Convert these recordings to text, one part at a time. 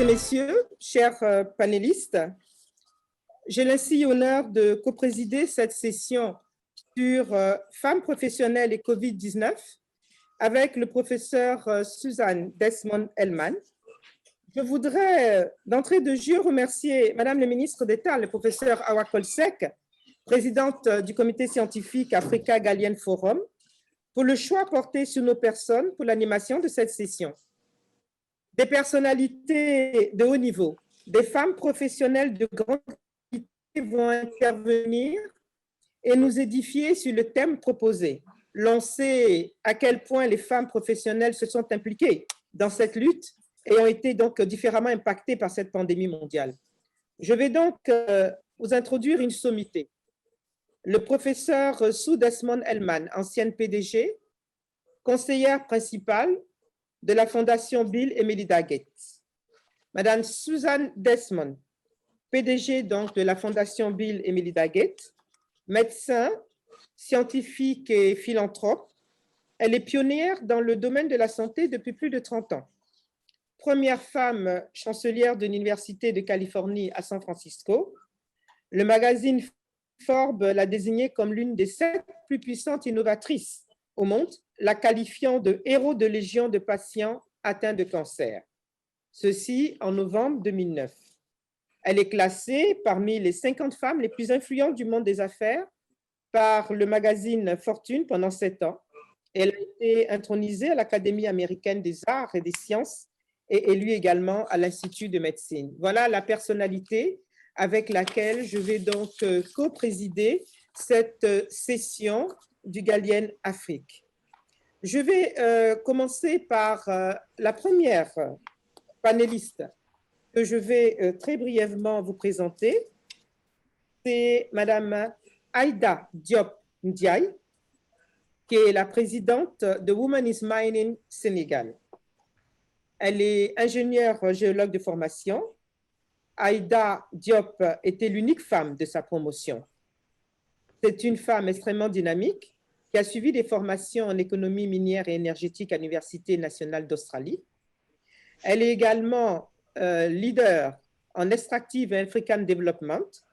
Messieurs, chers panélistes, j'ai l'ainsi honneur de coprésider cette session sur femmes professionnelles et COVID-19 avec le professeur Suzanne Desmond-Hellmann. Je voudrais d'entrée de jeu remercier Madame la ministre d'État, le professeur Awa Kolsek, présidente du comité scientifique Africa Gallienne Forum, pour le choix porté sur nos personnes pour l'animation de cette session. Des personnalités de haut niveau, des femmes professionnelles de grande qualité vont intervenir et nous édifier sur le thème proposé. L'on sait à quel point les femmes professionnelles se sont impliquées dans cette lutte et ont été donc différemment impactées par cette pandémie mondiale. Je vais donc vous introduire une sommité. Le professeur Sue Desmond-Hellmann, ancienne PDG, conseillère principale de la Fondation Bill et Melinda Gates. Madame Suzanne Desmond, PDG donc de la Fondation Bill et Melinda Gates, médecin, scientifique et philanthrope. Elle est pionnière dans le domaine de la santé depuis plus de 30 ans. Première femme chancelière de l'Université de Californie à San Francisco. Le magazine Forbes l'a désignée comme l'une des 7 plus puissantes innovatrices au monde, la qualifiant de héros de légion de patients atteints de cancer. Ceci en novembre 2009. Elle est classée parmi les 50 femmes les plus influentes du monde des affaires par le magazine Fortune pendant 7 ans. Elle a été intronisée à l'Académie américaine des arts et des sciences et élue également à l'Institut de médecine. Voilà la personnalité avec laquelle je vais donc co-présider cette session du Gallienne Afrique. Je vais commencer par la première panéliste que je vais très brièvement vous présenter. C'est Madame Aïda Diop Ndiaye, qui est la présidente de Women is Mining Sénégal. Elle est ingénieure géologue de formation. Aïda Diop était l'unique femme de sa promotion. C'est une femme extrêmement dynamique qui a suivi des formations en économie minière et énergétique à l'Université nationale d'Australie. Elle est également leader en Extractive African Development.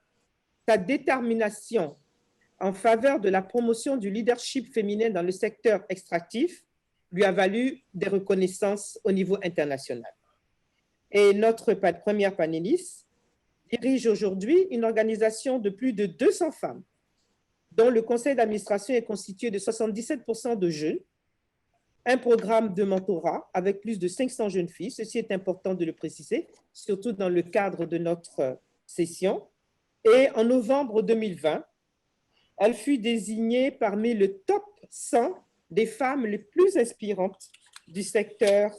Sa détermination en faveur de la promotion du leadership féminin dans le secteur extractif lui a valu des reconnaissances au niveau international. Et notre première panéliste dirige aujourd'hui une organisation de plus de 200 femmes, dont le conseil d'administration est constitué de 77% de jeunes, un programme de mentorat avec plus de 500 jeunes filles, ceci est important de le préciser, surtout dans le cadre de notre session. Et en novembre 2020, elle fut désignée parmi le top 100 des femmes les plus inspirantes du secteur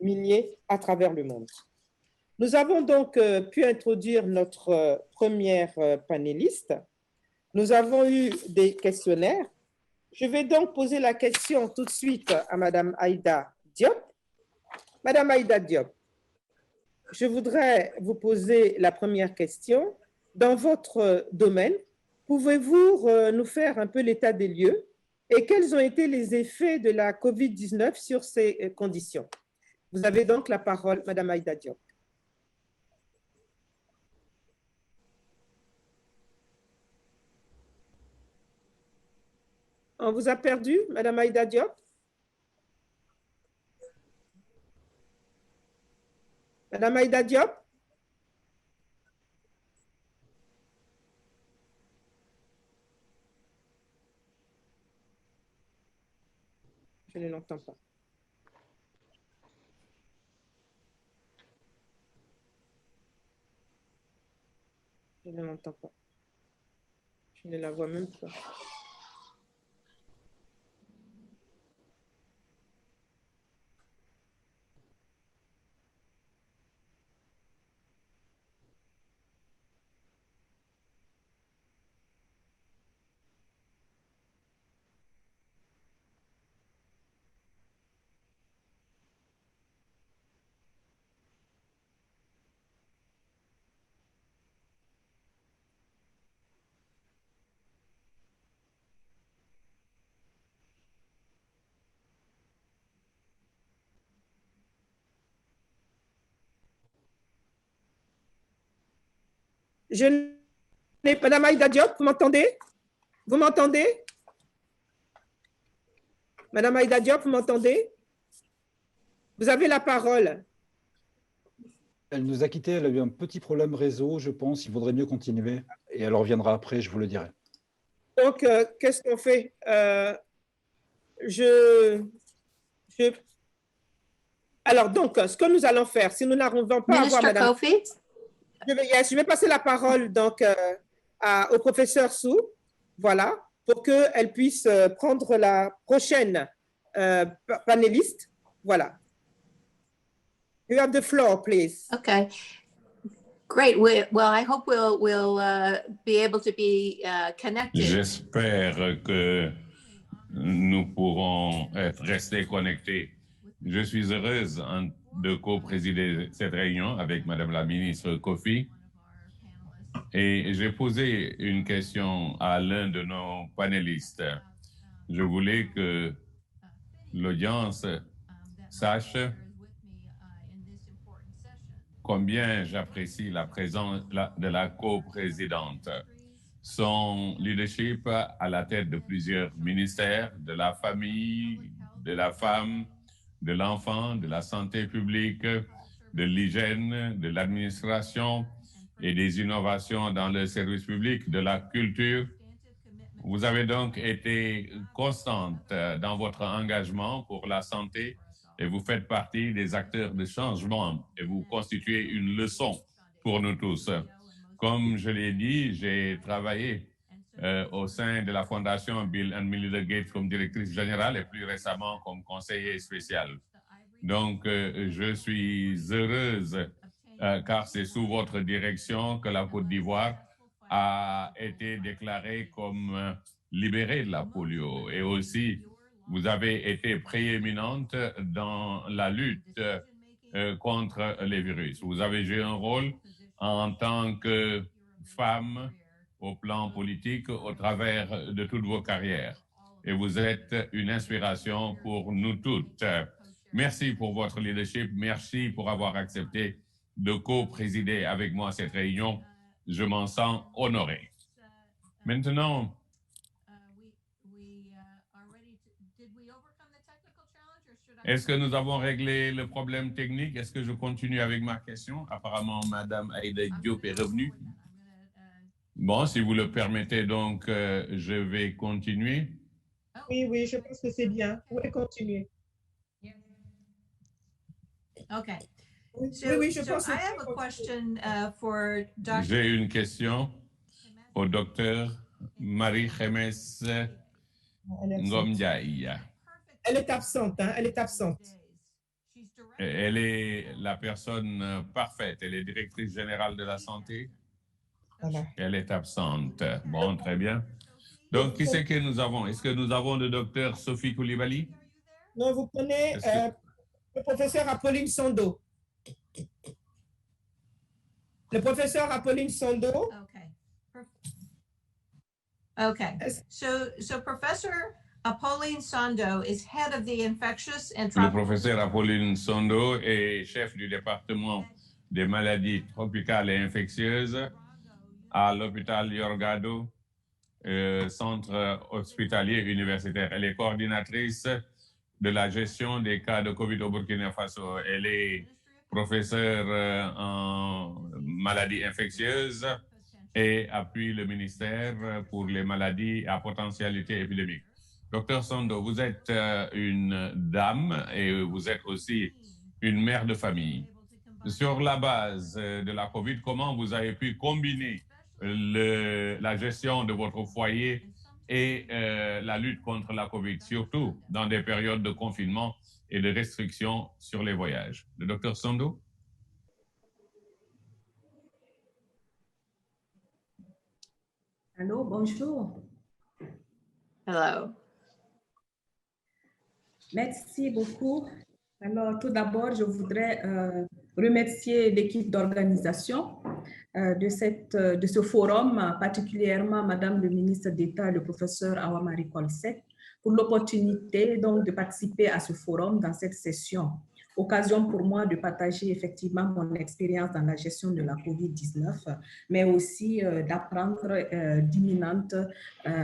minier à travers le monde. Nous avons donc pu introduire notre première panéliste. Nous avons eu des questionnaires. Je vais donc poser la question tout de suite à Madame Aïda Diop. Madame Aïda Diop, je voudrais vous poser la première question. Dans votre domaine, pouvez-vous nous faire un peu l'état des lieux et quels ont été les effets de la COVID-19 sur ces conditions? Vous avez donc la parole, Madame Aïda Diop. On vous a perdu, Madame Aïda Diop? Madame Aïda Diop? Je ne l'entends pas. Je ne l'entends pas. Je ne la vois même pas. Madame Aïda Diop, vous m'entendez? Vous m'entendez? Madame Aïda Diop, vous m'entendez? Vous avez la parole. Elle nous a quittés, elle a eu un petit problème réseau, je pense. Il vaudrait mieux continuer et elle reviendra après, je vous le dirai. Donc, qu'est-ce qu'on fait? Alors, donc, ce que nous allons faire, si nous n'arrivons pas à avoir Madame... Kofi? Je vais passer la parole donc, au professeur Su, voilà, pour qu'elle puisse prendre la prochaine panéliste. Voilà. You have the floor, please. Okay. Great. Well, I hope we'll be able to be connected. J'espère que nous pourrons rester connectés. Je suis heureuse de co-présider cette réunion avec Madame la ministre Kofi. Et j'ai posé une question à l'un de nos panélistes. Je voulais que l'audience sache combien j'apprécie la présence de la coprésidente. Son leadership à la tête de plusieurs ministères, de la famille, de la femme, de l'enfant, de la santé publique, de l'hygiène, de l'administration et des innovations dans le service public, de la culture. Vous avez donc été constante dans votre engagement pour la santé et vous faites partie des acteurs de changement et vous constituez une leçon pour nous tous. Comme je l'ai dit, j'ai travaillé au sein de la Fondation Bill and Melinda Gates comme directrice générale et plus récemment comme conseiller spécial. Donc, je suis heureuse car c'est sous votre direction que la Côte d'Ivoire a été déclarée comme libérée de la polio. Et aussi, vous avez été prééminente dans la lutte contre les virus. Vous avez joué un rôle en tant que femme au plan politique au travers de toutes vos carrières. Et vous êtes une inspiration pour nous toutes. Merci pour votre leadership. Merci pour avoir accepté de co-présider avec moi cette réunion. Je m'en sens honoré. Maintenant, est-ce que nous avons réglé le problème technique? Est-ce que je continue avec ma question? Apparemment, Madame Aïda Diop est revenue. Bon, si vous le permettez, donc, je vais continuer. Oui, je pense que c'est bien. Vous pouvez continuer. Okay. Oui, je pense I have a question for Dr. J'ai une question au docteur Marie-Jemes Ngomdiaïa. Elle est absente, hein? Elle est absente. Elle est la personne parfaite. Elle est directrice générale de la santé. Voilà. Elle est absente. Bon, très bien. Donc, qui c'est que nous avons? Est-ce que nous avons le docteur Sophie Koulibaly? Non, vous prenez le professeur Apolline Sando. Le professeur Apolline Sando. Okay. So Professor Apolline Sando is head of the infectious and Le professeur Apolline Sando est chef du département des maladies tropicales et infectieuses à l'hôpital Yorgado, centre hospitalier universitaire. Elle est coordinatrice de la gestion des cas de COVID au Burkina Faso. Elle est professeure en maladies infectieuses et appuie le ministère pour les maladies à potentialité épidémique. Docteur Sando, vous êtes une dame et vous êtes aussi une mère de famille. Sur la base de la COVID, comment vous avez pu combiner la gestion de votre foyer et la lutte contre la COVID, surtout dans des périodes de confinement et de restrictions sur les voyages? Le docteur Sando? Allô, bonjour. Hello. Merci beaucoup. Alors, tout d'abord, je voudrais remercier l'équipe d'organisation de ce forum, particulièrement Madame le ministre d'État, le professeur Awa-Marie Coll Seck, pour l'opportunité donc de participer à ce forum dans cette session. occasion pour moi de partager effectivement mon expérience dans la gestion de la COVID-19, mais aussi d'apprendre d'imminentes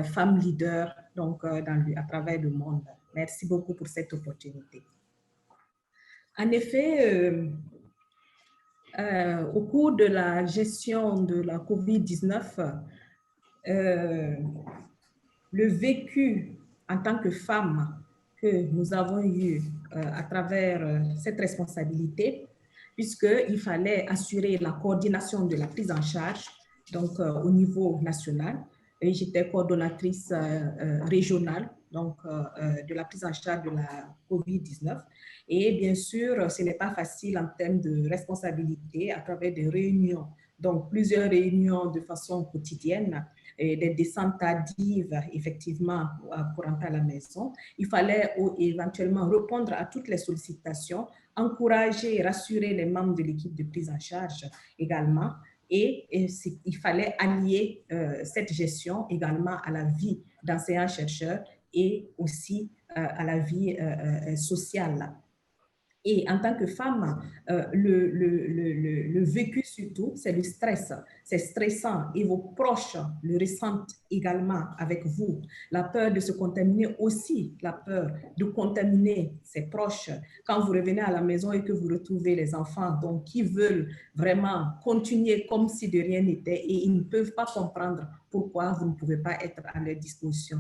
femmes leaders donc, à travers le monde. Merci beaucoup pour cette opportunité. En effet, au cours de la gestion de la COVID-19, le vécu en tant que femme que nous avons eu à travers cette responsabilité, puisqu'il fallait assurer la coordination de la prise en charge donc, au niveau national. Et j'étais coordonnatrice régionale donc, de la prise en charge de la COVID-19. Et bien sûr, ce n'est pas facile en termes de responsabilité à travers des réunions, donc plusieurs réunions de façon quotidienne, et des descentes tardives, effectivement, pour rentrer à la maison. Il fallait éventuellement répondre à toutes les sollicitations, encourager et rassurer les membres de l'équipe de prise en charge également. Et il fallait allier cette gestion également à la vie d'enseignants-chercheurs et aussi à la vie sociale. Et en tant que femme, le vécu surtout, c'est le stress. C'est stressant et vos proches le ressentent également avec vous. La peur de se contaminer aussi, la peur de contaminer ses proches. Quand vous revenez à la maison et que vous retrouvez les enfants donc, qui veulent vraiment continuer comme si de rien n'était et ils ne peuvent pas comprendre pourquoi vous ne pouvez pas être à leur disposition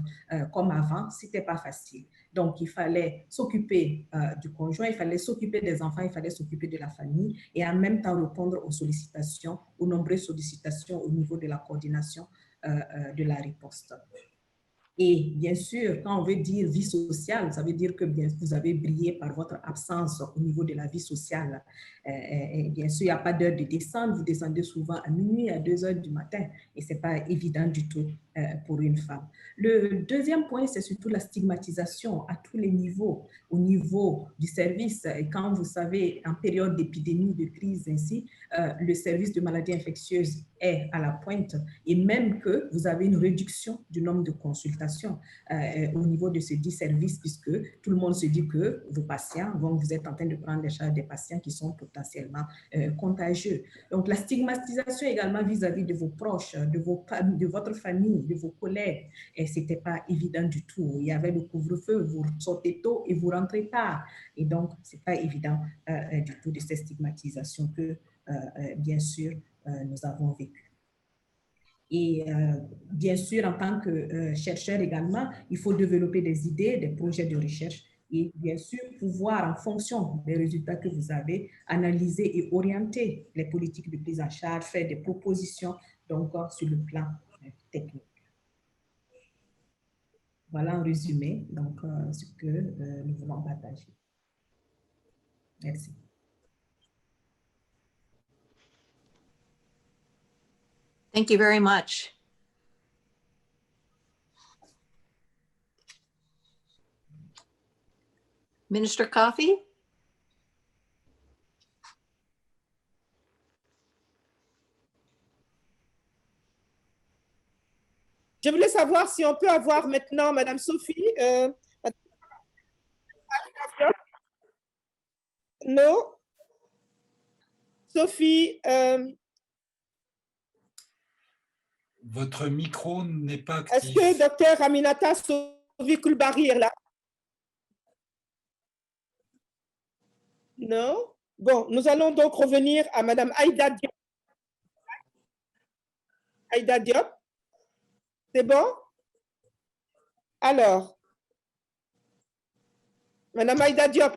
comme avant, ce n'était pas facile. Donc, il fallait s'occuper du conjoint, il fallait s'occuper des enfants, il fallait s'occuper de la famille et en même temps répondre aux sollicitations, aux nombreuses sollicitations au niveau de la coordination de la riposte. Et bien sûr, quand on veut dire vie sociale, ça veut dire que vous avez brillé par votre absence au niveau de la vie sociale. Et bien sûr, il n'y a pas d'heure de descente, vous descendez souvent à minuit, à 2 heures du matin, et ce n'est pas évident du tout pour une femme. Le deuxième point, c'est surtout la stigmatisation à tous les niveaux, au niveau du service. Et quand vous savez, en période d'épidémie, de crise ainsi, le service de maladies infectieuses est à la pointe, et même que vous avez une réduction du nombre de consultations au niveau de ce dit service, puisque tout le monde se dit que vos patients, vous êtes en train de prendre en charge des patients qui sont potentiellement contagieux. Donc, la stigmatisation également vis-à-vis de vos proches, de votre famille, de vos collègues, et ce n'était pas évident du tout. Il y avait le couvre-feu, vous sortez tôt et vous rentrez tard. Et donc, ce n'est pas évident du tout de cette stigmatisation que, bien sûr, nous avons vécu. Et bien sûr, en tant que chercheur également, il faut développer des idées, des projets de recherche et bien sûr pouvoir, en fonction des résultats que vous avez, analyser et orienter les politiques de prise en charge, faire des propositions donc, sur le plan technique. Voilà en résumé donc, ce que nous voulons partager. Merci. Thank you very much. Minister Coffey? Je voulais savoir si on peut avoir maintenant Madame Sophie. Non. Sophie. Votre micro n'est pas actif. Est-ce que Dr Aminata Sophie Coulibaly est là? Non. Bon, nous allons donc revenir à Madame Aïda Diop. Aïda Diop, c'est bon? Alors, Madame Aïda Diop,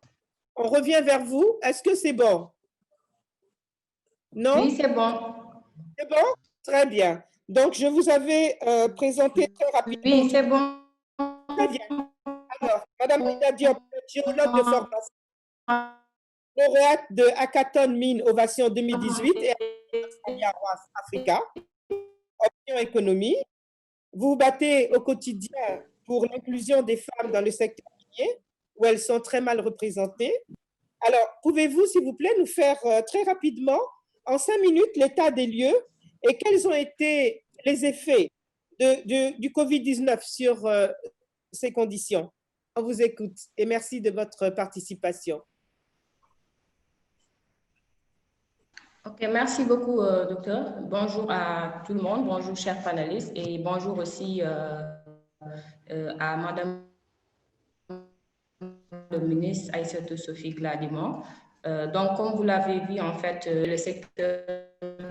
on revient vers vous. Est-ce que c'est bon? Non? Oui, c'est bon. C'est bon? Très bien. Donc, je vous avais présenté très rapidement. Oui, c'est bon. Très bien. Alors, Madame Aïda Diop, géologue de formation, lauréate de Hackathon Mine Ovation 2018 et Africa, option économie. Vous vous battez au quotidien pour l'inclusion des femmes dans le secteur minier, où elles sont très mal représentées. Alors, pouvez-vous, s'il vous plaît, nous faire très rapidement, en 5 minutes, l'état des lieux et quels ont été les effets du COVID-19 sur ces conditions? On vous écoute et merci de votre participation. Ok, merci beaucoup, docteur. Bonjour à tout le monde, bonjour chers panélistes et bonjour aussi à Madame le ministre Aïssatou Sophie Gladimon. Donc, comme vous l'avez vu, en fait, le secteur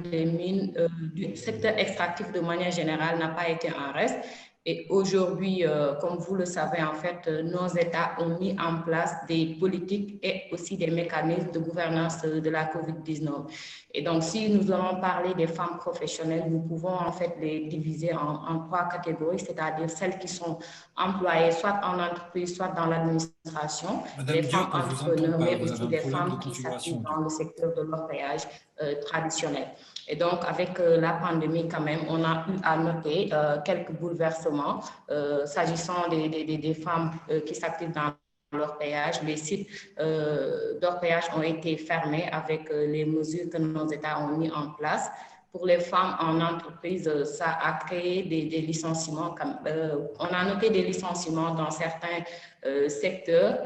des mines, du secteur extractif de manière générale n'a pas été en reste. Et aujourd'hui, comme vous le savez, en fait, nos États ont mis en place des politiques et aussi des mécanismes de gouvernance de la COVID-19. Et donc, si nous allons parler des femmes professionnelles, nous pouvons en fait les diviser en trois catégories, c'est-à-dire celles qui sont employées soit en entreprise, soit dans l'administration, les femmes entrepreneurs, mais aussi des femmes qui s'activent dans le secteur de l'orpaillage traditionnel. Et donc, avec la pandémie, quand même, on a eu à noter quelques bouleversements s'agissant des femmes qui s'activent dans l'orpaillage. Les sites d'orpaillage ont été fermés avec les mesures que nos États ont mis en place. Pour les femmes en entreprise, ça a créé des licenciements. On a noté des licenciements dans certains secteurs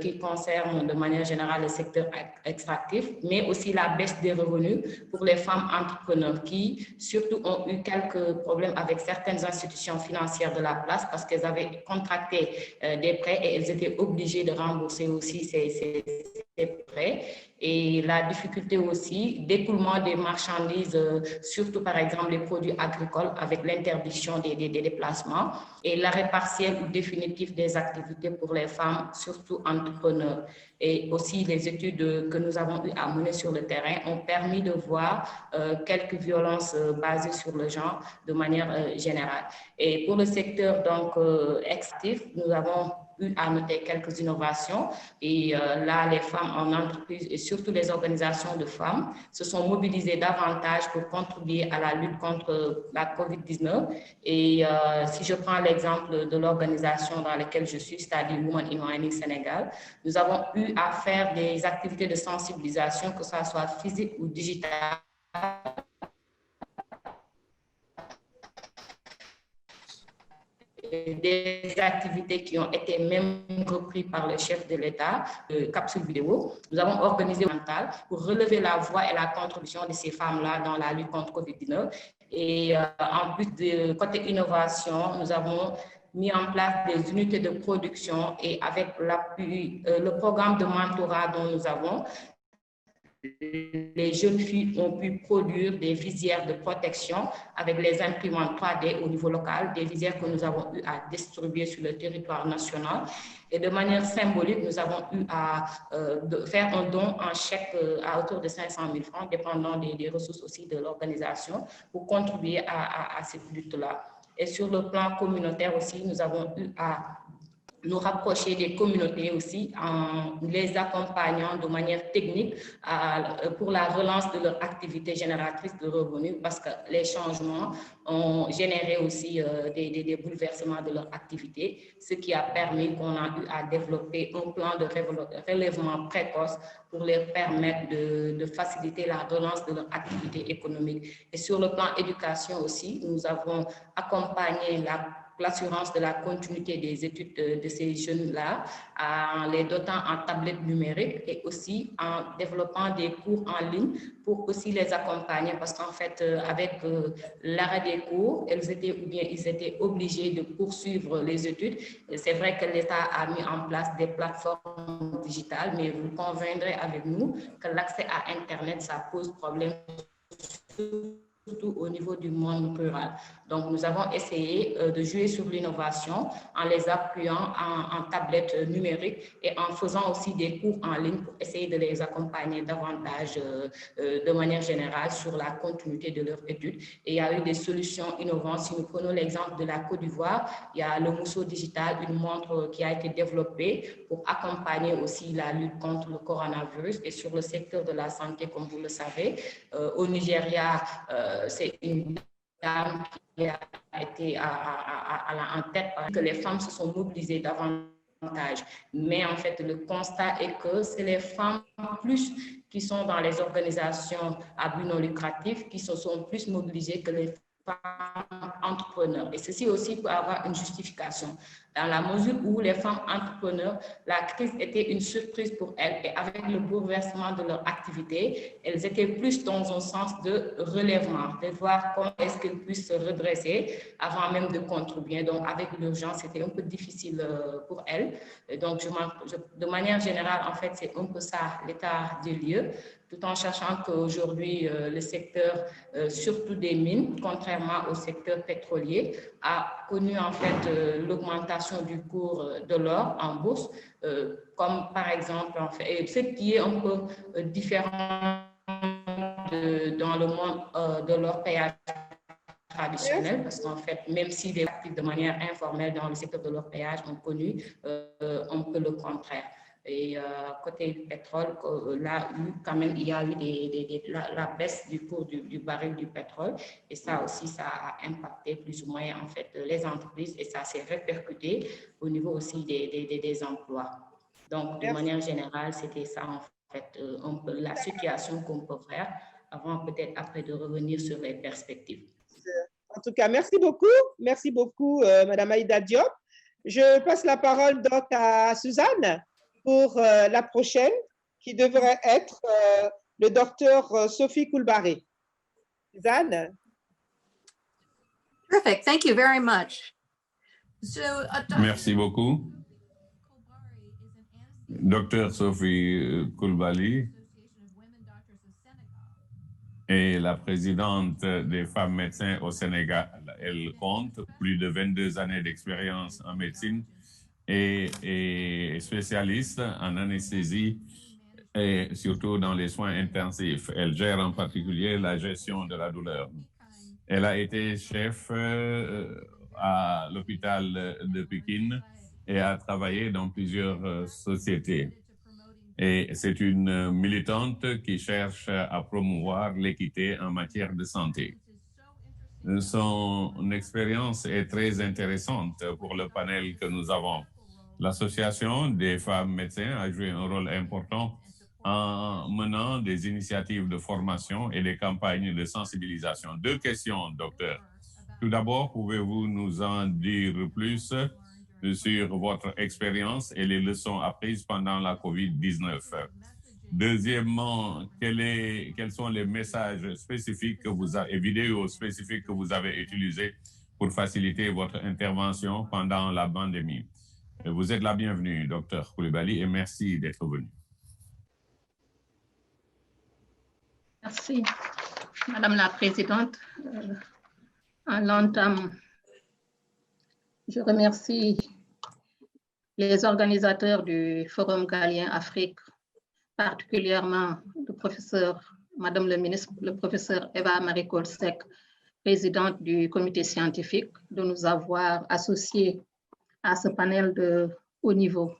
qui concernent de manière générale le secteur extractif, mais aussi la baisse des revenus pour les femmes entrepreneurs qui surtout ont eu quelques problèmes avec certaines institutions financières de la place parce qu'elles avaient contracté des prêts et elles étaient obligées de rembourser aussi ces prêts. Et la difficulté aussi d'écoulement des marchandises, surtout par exemple les produits agricoles avec l'interdiction des déplacements et l'arrêt partiel ou définitif des activités pour les femmes, surtout entrepreneurs. Et aussi les études que nous avons eu à mener sur le terrain ont permis de voir quelques violences basées sur le genre de manière générale. Et pour le secteur donc extractif, nous avons eu à noter quelques innovations et là les femmes en entreprise et surtout les organisations de femmes se sont mobilisées davantage pour contribuer à la lutte contre la COVID-19 et si je prends l'exemple de l'organisation dans laquelle je suis, c'est-à-dire Women in Mining Sénégal, nous avons eu à faire des activités de sensibilisation, que ce soit physique ou digitale, des activités qui ont été même reprises par le chef de l'État, capsule vidéo. Nous avons organisé un mental pour relever la voix et la contribution de ces femmes-là dans la lutte contre COVID-19. Et en plus de côté innovation, nous avons mis en place des unités de production et avec l'appui, le programme de mentorat dont nous avons, les jeunes filles ont pu produire des visières de protection avec les imprimantes 3D au niveau local, des visières que nous avons eu à distribuer sur le territoire national. Et de manière symbolique, nous avons eu à faire un don en chèque à hauteur de 500 000 francs, dépendant des ressources aussi de l'organisation, pour contribuer à cette lutte-là. Et sur le plan communautaire aussi, nous avons eu à nous rapprocher des communautés aussi en les accompagnant de manière technique pour la relance de leur activité génératrice de revenus parce que les changements ont généré aussi des bouleversements de leur activité, ce qui a permis qu'on a eu à développer un plan de relèvement précoce pour leur permettre de faciliter la relance de leur activité économique. Et sur le plan éducation aussi, nous avons accompagné l'assurance de la continuité des études de ces jeunes-là, en les dotant en tablettes numériques et aussi en développant des cours en ligne pour aussi les accompagner parce qu'en fait, avec l'arrêt des cours, ils étaient obligés de poursuivre les études. C'est vrai que l'État a mis en place des plateformes digitales, mais vous conviendrez avec nous que l'accès à Internet, ça pose problème surtout au niveau du monde rural. Donc, nous avons essayé de jouer sur l'innovation en les appuyant en tablettes numériques et en faisant aussi des cours en ligne pour essayer de les accompagner davantage de manière générale sur la continuité de leurs études. Et il y a eu des solutions innovantes. Si nous prenons l'exemple de la Côte d'Ivoire, il y a le Mousseau Digital, une montre qui a été développée pour accompagner aussi la lutte contre le coronavirus. Et sur le secteur de la santé, comme vous le savez, au Nigeria, c'est une dame qui a été en tête que les femmes se sont mobilisées davantage. Mais en fait, le constat est que c'est les femmes plus qui sont dans les organisations à but non lucratif qui se sont plus mobilisées que les femmes entrepreneurs. Et ceci aussi peut avoir une justification, dans la mesure où les femmes entrepreneurs, la crise était une surprise pour elles et avec le bouleversement de leur activité, elles étaient plus dans un sens de relèvement, de voir comment est-ce qu'elles puissent se redresser avant même de contribuer. Donc, avec l'urgence, c'était un peu difficile pour elles. Et donc, de manière générale, en fait, c'est un peu ça l'état des lieux, tout en sachant qu'aujourd'hui, le secteur, surtout des mines, contrairement au secteur pétrolier, a connu en fait l'augmentation du cours de l'or en bourse, comme par exemple, en fait, et ce qui est un peu différent dans le monde de l'or payage traditionnel, parce qu'en fait, même si des actifs de manière informelle dans le secteur de l'or payage ont connu un peu le contraire. Et côté pétrole, là, quand même, il y a eu la baisse du cours du baril du pétrole. Et ça aussi, ça a impacté plus ou moins, en fait, les entreprises. Et ça s'est répercuté au niveau aussi des emplois. Donc, de manière générale, c'était ça, en fait, un peu la situation qu'on peut faire avant peut-être après de revenir sur les perspectives. En tout cas, merci beaucoup, Madame Aïda Diop. Je passe la parole donc à Suzanne pour la prochaine, qui devrait être le docteur Sophie Coulibaly. Suzanne. Perfect. Thank you very much. So, Merci beaucoup. Docteur Sophie Coulibaly est la présidente des femmes médecins au Sénégal. Elle compte plus de 22 années d'expérience en médecine et spécialiste en anesthésie et surtout dans les soins intensifs. Elle gère en particulier la gestion de la douleur. Elle a été chef à l'hôpital de Pékin et a travaillé dans plusieurs sociétés. Et c'est une militante qui cherche à promouvoir l'équité en matière de santé. Son expérience est très intéressante pour le panel que nous avons. L'Association des femmes médecins a joué un rôle important en menant des initiatives de formation et des campagnes de sensibilisation. 2 questions, docteur. Tout d'abord, pouvez-vous nous en dire plus sur votre expérience et les leçons apprises pendant la COVID-19? Deuxièmement, quels sont les messages spécifiques et vidéos spécifiques que vous avez utilisés pour faciliter votre intervention pendant la pandémie? Vous êtes la bienvenue, docteur Coulibaly, et merci d'être venu. Merci, Madame la Présidente. En l'entame, je remercie les organisateurs du Forum Galien Afrique, particulièrement le professeur, Madame le ministre, le professeur Eva Marie Kolsek, présidente du comité scientifique, de nous avoir associés à ce panel de haut niveau.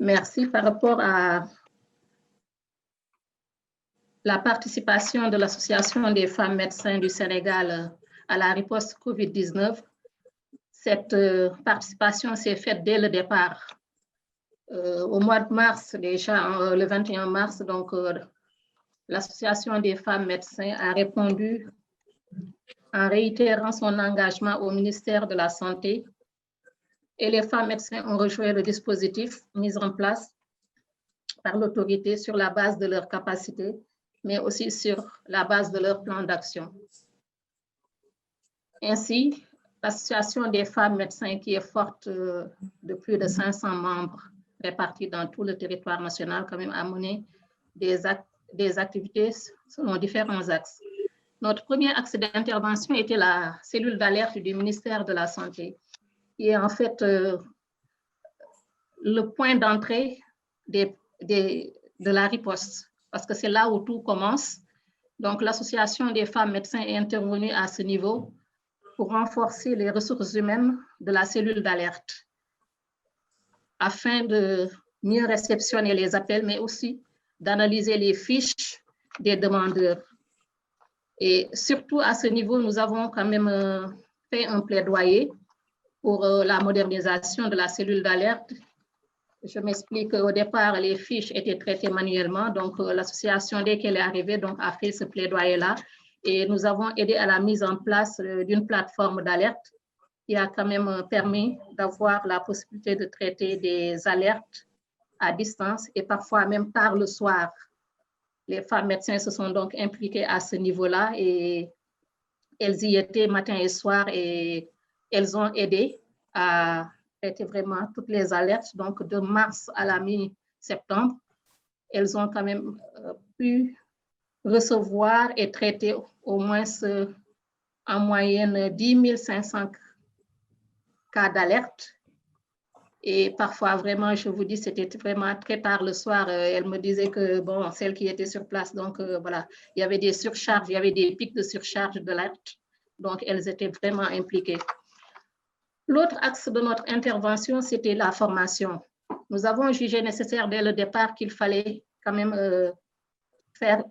Merci par rapport à la participation de l'Association des femmes médecins du Sénégal à la riposte COVID-19. Cette participation s'est faite dès le départ. Au mois de mars, déjà le 21 mars, donc l'Association des femmes médecins a répondu en réitérant son engagement au ministère de la Santé, et les femmes médecins ont rejoint le dispositif mis en place par l'autorité sur la base de leurs capacités, mais aussi sur la base de leur plan d'action. Ainsi, l'Association des femmes médecins, qui est forte de plus de 500 membres répartis dans tout le territoire national, quand même a mené des activités selon différents axes. Notre premier axe d'intervention était la cellule d'alerte du ministère de la Santé, qui est en fait le point d'entrée de la riposte, parce que c'est là où tout commence. Donc, l'Association des femmes médecins est intervenue à ce niveau pour renforcer les ressources humaines de la cellule d'alerte, afin de mieux réceptionner les appels, mais aussi d'analyser les fiches des demandeurs. Et surtout à ce niveau, nous avons quand même fait un plaidoyer pour la modernisation de la cellule d'alerte. Je m'explique, au départ, les fiches étaient traitées manuellement, donc l'association, dès qu'elle est arrivée, donc, a fait ce plaidoyer-là. et nous avons aidé à la mise en place d'une plateforme d'alerte qui a quand même permis d'avoir la possibilité de traiter des alertes à distance et parfois même tard le soir. Les femmes médecins se sont donc impliquées à ce niveau-là et elles y étaient matin et soir et elles ont aidé à traiter vraiment toutes les alertes. Donc, de mars à la mi-septembre, elles ont quand même pu recevoir et traiter au moins en moyenne 10 500 cas d'alerte. Et parfois, vraiment, je vous dis, c'était vraiment très tard le soir. Elle me disait que, bon, celle qui était sur place, donc voilà, il y avait des surcharges, il y avait des pics de surcharge de l'alerte. Donc, elles étaient vraiment impliquées. L'autre axe de notre intervention, c'était la formation. Nous avons jugé nécessaire dès le départ qu'il fallait quand même faire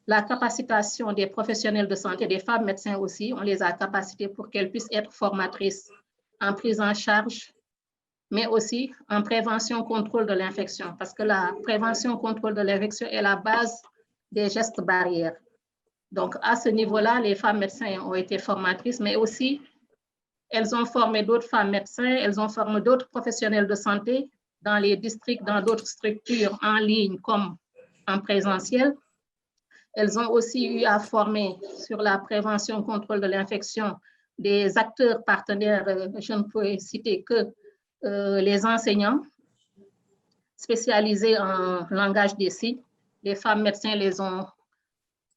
la capacitation des professionnels de santé, des femmes médecins aussi. On les a capacités pour qu'elles puissent être formatrices en prise en charge, mais aussi en prévention, contrôle de l'infection, parce que la prévention, contrôle de l'infection est la base des gestes barrières. Donc, à ce niveau-là, les femmes médecins ont été formatrices, mais aussi, elles ont formé d'autres femmes médecins, elles ont formé d'autres professionnels de santé dans les districts, dans d'autres structures en ligne comme en présentiel. Elles ont aussi eu à former sur la prévention, contrôle de l'infection des acteurs partenaires, je ne peux citer que les enseignants spécialisés en langage des signes. Les femmes médecins les ont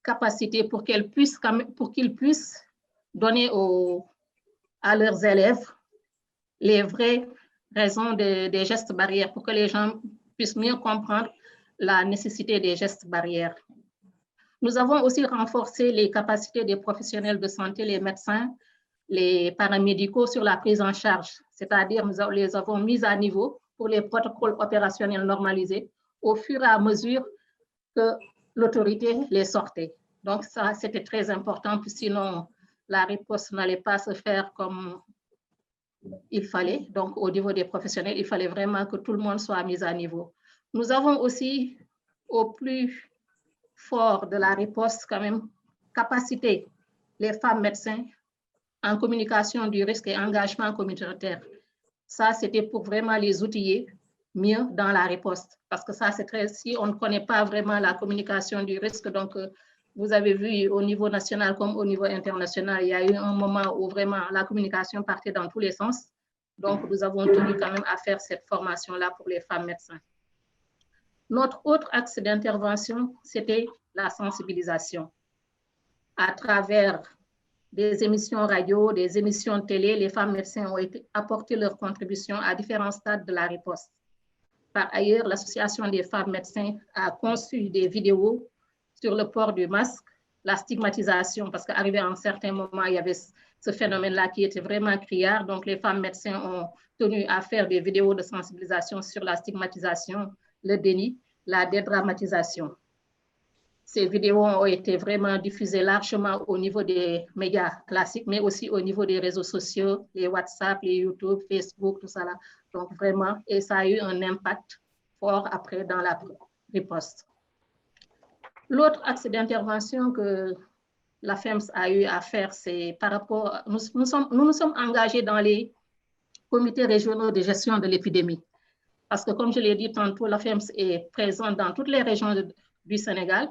capacités pour qu'ils puissent donner à leurs élèves les vraies raisons des gestes barrières pour que les gens puissent mieux comprendre la nécessité des gestes barrières. Nous avons aussi renforcé les capacités des professionnels de santé, les médecins, les paramédicaux sur la prise en charge, c'est-à-dire nous les avons mis à niveau pour les protocoles opérationnels normalisés au fur et à mesure que l'autorité les sortait. Donc ça, c'était très important, sinon la riposte n'allait pas se faire comme il fallait. Donc au niveau des professionnels, il fallait vraiment que tout le monde soit mis à niveau. Nous avons aussi, au plus fort de la riposte, quand même, capacité les femmes médecins en communication du risque et engagement communautaire. Ça, c'était pour vraiment les outiller mieux dans la riposte. Parce que ça, c'est très, si on ne connaît pas vraiment la communication du risque, donc vous avez vu au niveau national comme au niveau international, il y a eu un moment où vraiment la communication partait dans tous les sens. Donc, nous avons tenu quand même à faire cette formation-là pour les femmes médecins. Notre autre axe d'intervention, c'était la sensibilisation. À travers des émissions radio, des émissions télé, les femmes médecins ont apporté leur contribution à différents stades de la riposte. Par ailleurs, l'Association des femmes médecins a conçu des vidéos sur le port du masque, la stigmatisation, parce qu'arrivé à un certain moment, il y avait ce phénomène-là qui était vraiment criard. Donc, les femmes médecins ont tenu à faire des vidéos de sensibilisation sur la stigmatisation, le déni, la dédramatisation. Ces vidéos ont été vraiment diffusées largement au niveau des médias classiques, mais aussi au niveau des réseaux sociaux, les WhatsApp, les YouTube, Facebook, tout ça là. Donc vraiment, et ça a eu un impact fort après dans la riposte. L'autre axe d'intervention que la FEMS a eu à faire, c'est par rapport, nous nous sommes engagés dans les comités régionaux de gestion de l'épidémie. Parce que comme je l'ai dit tantôt, la FEMS est présente dans toutes les régions du Sénégal.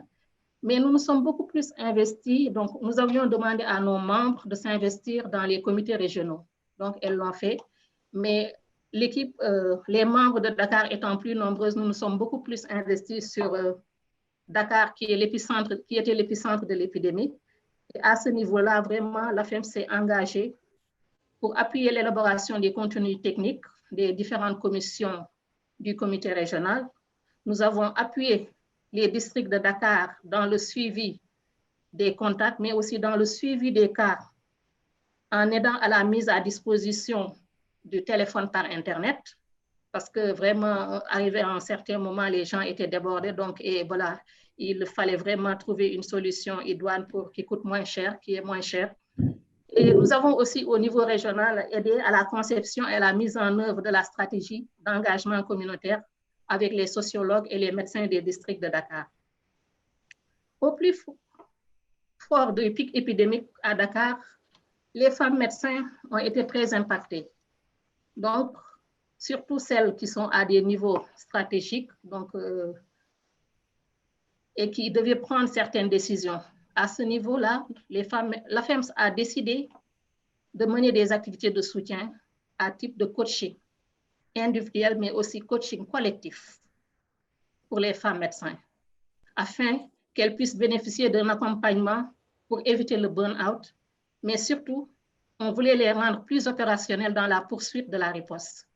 Mais nous nous sommes beaucoup plus investis, donc nous avions demandé à nos membres de s'investir dans les comités régionaux. Donc, elles l'ont fait. Mais l'équipe, les membres de Dakar étant plus nombreuses, nous nous sommes beaucoup plus investis sur Dakar, qui était l'épicentre de l'épidémie. Et à ce niveau-là, vraiment, la FEMS s'est engagée pour appuyer l'élaboration des contenus techniques des différentes commissions du comité régional. Nous avons appuyé les districts de Dakar dans le suivi des contacts, mais aussi dans le suivi des cas, en aidant à la mise à disposition du téléphone par Internet, parce que vraiment, arrivé à un certain moment, les gens étaient débordés, donc et voilà, il fallait vraiment trouver une solution idoine qui coûte moins cher, qui est moins cher. Et nous avons aussi au niveau régional aidé à la conception et à la mise en œuvre de la stratégie d'engagement communautaire avec les sociologues et les médecins des districts de Dakar. Au plus fort du pic épidémique à Dakar, les femmes médecins ont été très impactées. Donc, surtout celles qui sont à des niveaux stratégiques donc, et qui devaient prendre certaines décisions. À ce niveau-là, la FEMS a décidé de mener des activités de soutien à type de coaching individuel, mais aussi coaching collectif pour les femmes médecins, afin qu'elles puissent bénéficier d'un accompagnement pour éviter le burn-out, mais surtout, on voulait les rendre plus opérationnels dans la poursuite de la riposte.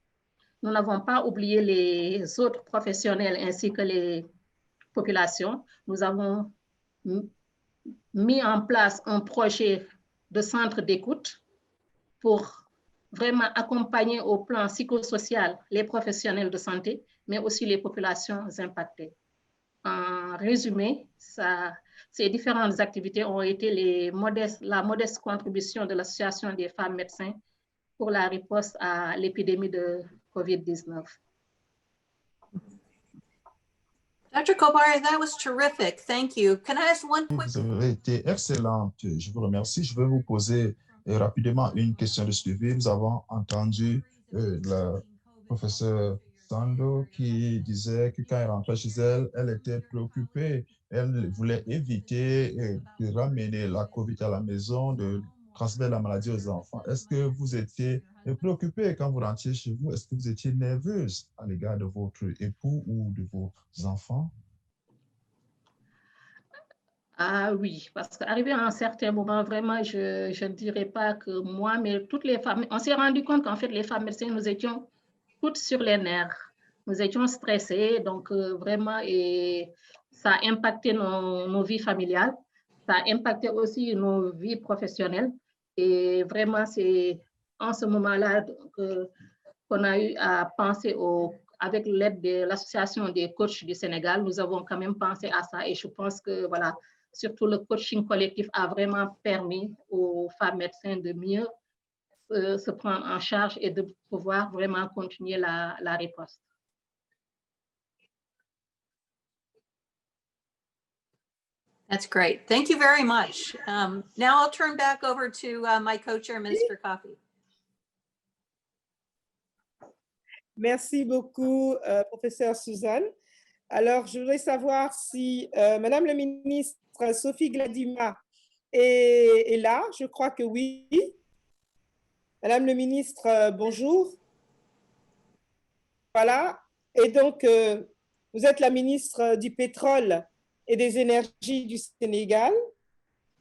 Nous n'avons pas oublié les autres professionnels ainsi que les populations. Nous avons mis en place un projet de centre d'écoute pour vraiment accompagner au plan psychosocial les professionnels de santé, mais aussi les populations impactées. En résumé, ces différentes activités ont été la modeste contribution de l'Association des femmes médecins pour la riposte à l'épidémie de COVID-19. Dr. Kobari, that was terrific. Thank you. Can I ask one quick? Vous avez été excellente. Je vous remercie. Je vais vous poser rapidement une question de suivi. Nous avons entendu le professeur Sando qui disait que quand elle rentrait chez elle, elle était préoccupée. Elle voulait éviter de ramener la COVID à la maison, de transmettre la maladie aux enfants. Est-ce que vous étiez préoccupée quand vous rentriez chez vous? Est-ce que vous étiez nerveuse à l'égard de votre époux ou de vos enfants? Ah oui, parce qu'arrivé à un certain moment, vraiment, je ne dirais pas que moi, mais toutes les femmes, on s'est rendu compte qu'en fait, les femmes médecins, nous étions toutes sur les nerfs. Nous étions stressées, donc vraiment, et ça a impacté nos vies familiales, ça a impacté aussi nos vies professionnelles. Et vraiment, c'est en ce moment-là qu'on a eu à penser avec l'aide de l'Association des coachs du Sénégal, nous avons quand même pensé à ça. Et je pense que, voilà, surtout le coaching collectif a vraiment permis aux femmes médecins de mieux se prendre en charge et de pouvoir vraiment continuer la riposte. That's great. Thank you very much. Now I'll turn back over to my co-chair, Minister Coffey. Merci beaucoup, professeur Suzanne. Alors, je voudrais savoir si Madame la ministre Sophie Gladima est là. Je crois que oui. Madame le ministre, bonjour. Voilà. Et donc, vous êtes la ministre du pétrole et des énergies du Sénégal.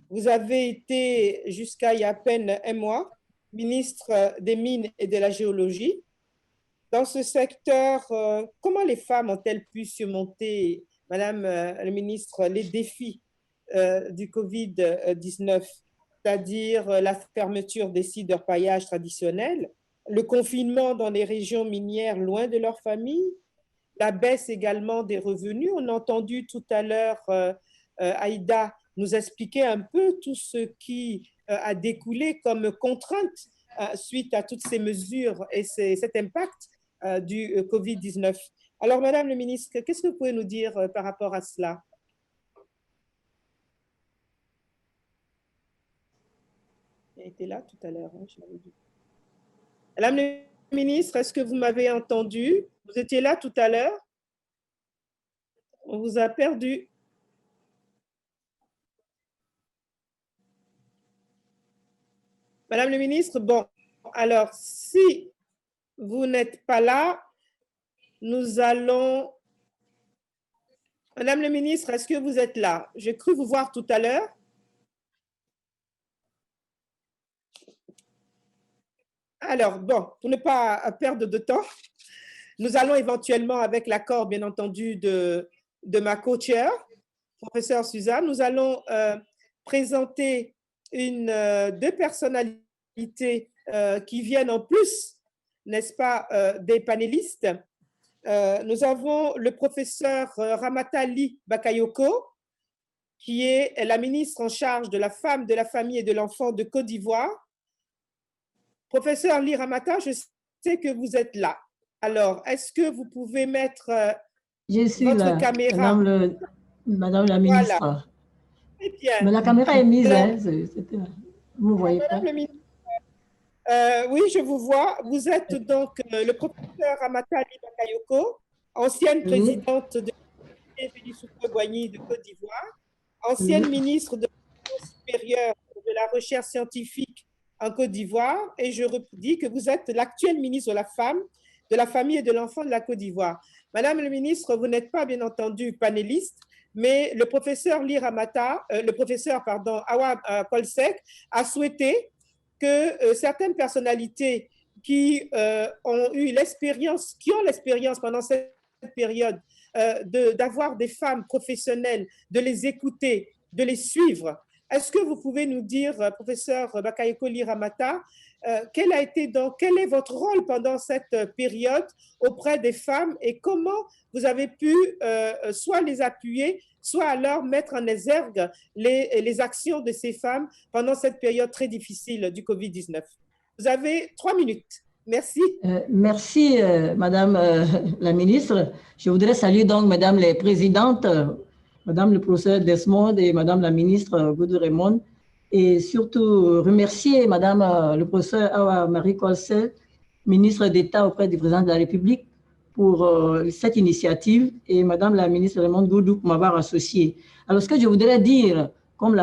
Vous avez été, jusqu'à il y a à peine un mois, ministre des Mines et de la Géologie. Dans ce secteur, comment les femmes ont-elles pu surmonter, Madame la ministre, les défis du Covid-19, c'est-à-dire la fermeture des sites d'orpaillage traditionnels, le confinement dans les régions minières loin de leur famille, la baisse également des revenus? On a entendu tout à l'heure Aïda nous expliquer un peu tout ce qui a découlé comme contrainte suite à toutes ces mesures et cet impact du Covid-19. Alors, Madame la ministre, qu'est-ce que vous pouvez nous dire par rapport à cela? Elle était là tout à l'heure, hein, je l'avais dit. Madame la ministre, est-ce que vous m'avez entendu? Vous étiez là tout à l'heure? On vous a perdu. Madame la ministre, bon, alors, si vous n'êtes pas là, nous allons... Madame la ministre, est-ce que vous êtes là? J'ai cru vous voir tout à l'heure. Alors, bon, pour ne pas perdre de temps, nous allons éventuellement, avec l'accord, bien entendu, de ma co-chair, professeur Suzanne, nous allons présenter deux personnalités qui viennent en plus, n'est-ce pas, des panélistes. Nous avons le professeur Ramata Ly Bakayoko, qui est la ministre en charge de la femme, de la famille et de l'enfant de Côte d'Ivoire. Professeur Ly Ramata, je sais que vous êtes là. Alors, est-ce que vous pouvez mettre je suis votre là, caméra? Madame la ministre. Voilà. Très bien. Mais la caméra est mise, hein, vous ne voyez pas. Madame le ministre, oui, je vous vois. Vous êtes donc le professeur Amata Ali Bakayoko, ancienne présidente de Félix-Houphouët-Boigny de Côte d'Ivoire, ancienne ministre de l'Enseignement supérieur de la recherche scientifique en Côte d'Ivoire, et je dis que vous êtes l'actuel ministre de la Femme, de la Famille et de l'Enfant de la Côte d'Ivoire. Madame le ministre, vous n'êtes pas bien entendu panéliste, mais le professeur Awa Kolsek a souhaité que certaines personnalités qui ont l'expérience pendant cette période d'avoir des femmes professionnelles, de les écouter, de les suivre. Est-ce que vous pouvez nous dire, professeur Bakayoko Liramata, quel est votre rôle pendant cette période auprès des femmes et comment vous avez pu soit les appuyer, soit alors mettre en exergue les actions de ces femmes pendant cette période très difficile du Covid-19? Vous avez 3 minutes. Merci. Merci, Madame la ministre. Je voudrais saluer donc Mesdames les présidentes, Madame le professeur Desmond et Madame la ministre Goudou Raymond, et surtout remercier Madame le professeur Awa Marie Kolsek, ministre d'État auprès du président de la République, pour cette initiative, et Madame la ministre Raymond Goudou pour m'avoir associé. Alors, ce que je voudrais dire, comme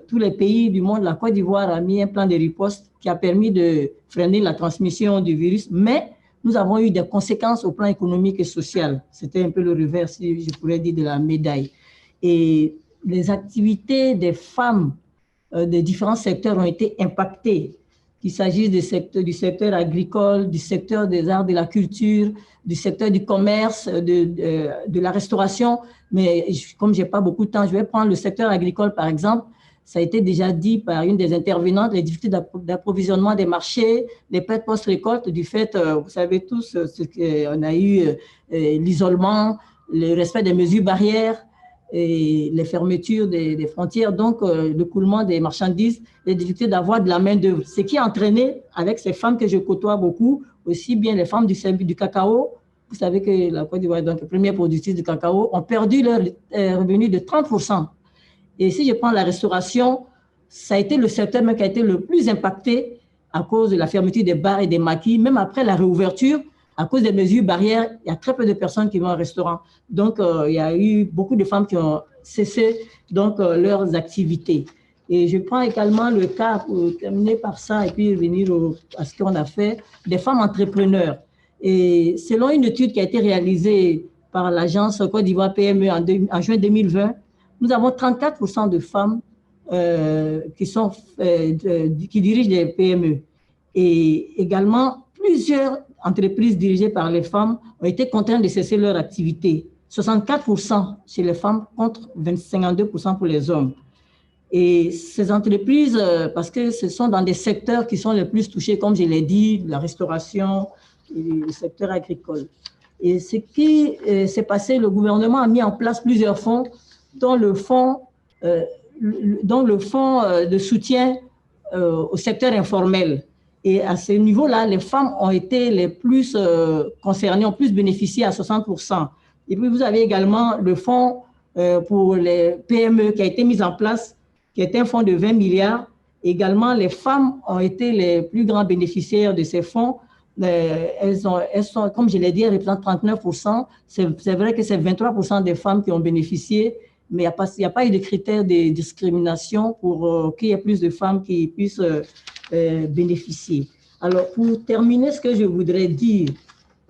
tous les pays du monde, la Côte d'Ivoire a mis un plan de riposte qui a permis de freiner la transmission du virus, mais nous avons eu des conséquences au plan économique et social. C'était un peu le revers, si je pourrais dire, de la médaille. Et les activités des femmes de différents secteurs ont été impactées, qu'il s'agisse du secteur agricole, du secteur des arts, de la culture, du secteur du commerce, de la restauration. Mais comme je n'ai pas beaucoup de temps, je vais prendre le secteur agricole, par exemple. Ça a été déjà dit par une des intervenantes, les difficultés d'approvisionnement des marchés, les pertes post-récolte, du fait, vous savez tous, on a eu l'isolement, le respect des mesures barrières, et les fermetures des frontières, donc le coulement des marchandises, les difficultés d'avoir de la main-d'œuvre. Ce qui a entraîné, avec ces femmes que je côtoie beaucoup, aussi bien les femmes du cacao, vous savez que la Côte d'Ivoire, donc première productrice du cacao, ont perdu leur revenu de 30%. Et si je prends la restauration, ça a été le secteur même qui a été le plus impacté à cause de la fermeture des bars et des maquis, même après la réouverture. À cause des mesures barrières, il y a très peu de personnes qui vont au restaurant. Donc, il y a eu beaucoup de femmes qui ont cessé donc, leurs activités. Et je prends également le cas, pour terminer par ça et puis revenir à ce qu'on a fait, des femmes entrepreneurs. Et selon une étude qui a été réalisée par l'agence Côte d'Ivoire PME en juin 2020, nous avons 34% de femmes qui dirigent des PME. Et également, plusieurs entreprises dirigées par les femmes ont été contraintes de cesser leur activité. 64% chez les femmes contre 52% pour les hommes. Et ces entreprises, parce que ce sont dans des secteurs qui sont les plus touchés, comme je l'ai dit, la restauration et le secteur agricole. Et ce qui s'est passé, le gouvernement a mis en place plusieurs fonds, dont le fonds de soutien au secteur informel. Et à ce niveau-là, les femmes ont été les plus concernées, ont plus bénéficié à 60%. Et puis, vous avez également le fonds pour les PME qui a été mis en place, qui est un fonds de 20 milliards. Également, les femmes ont été les plus grands bénéficiaires de ces fonds. Elles sont, comme je l'ai dit, elles représentent 39%. C'est vrai que c'est 23% des femmes qui ont bénéficié, mais il n'y a pas eu de critères de discrimination pour qu'il y ait plus de femmes qui puissent bénéficier. Alors, pour terminer, ce que je voudrais dire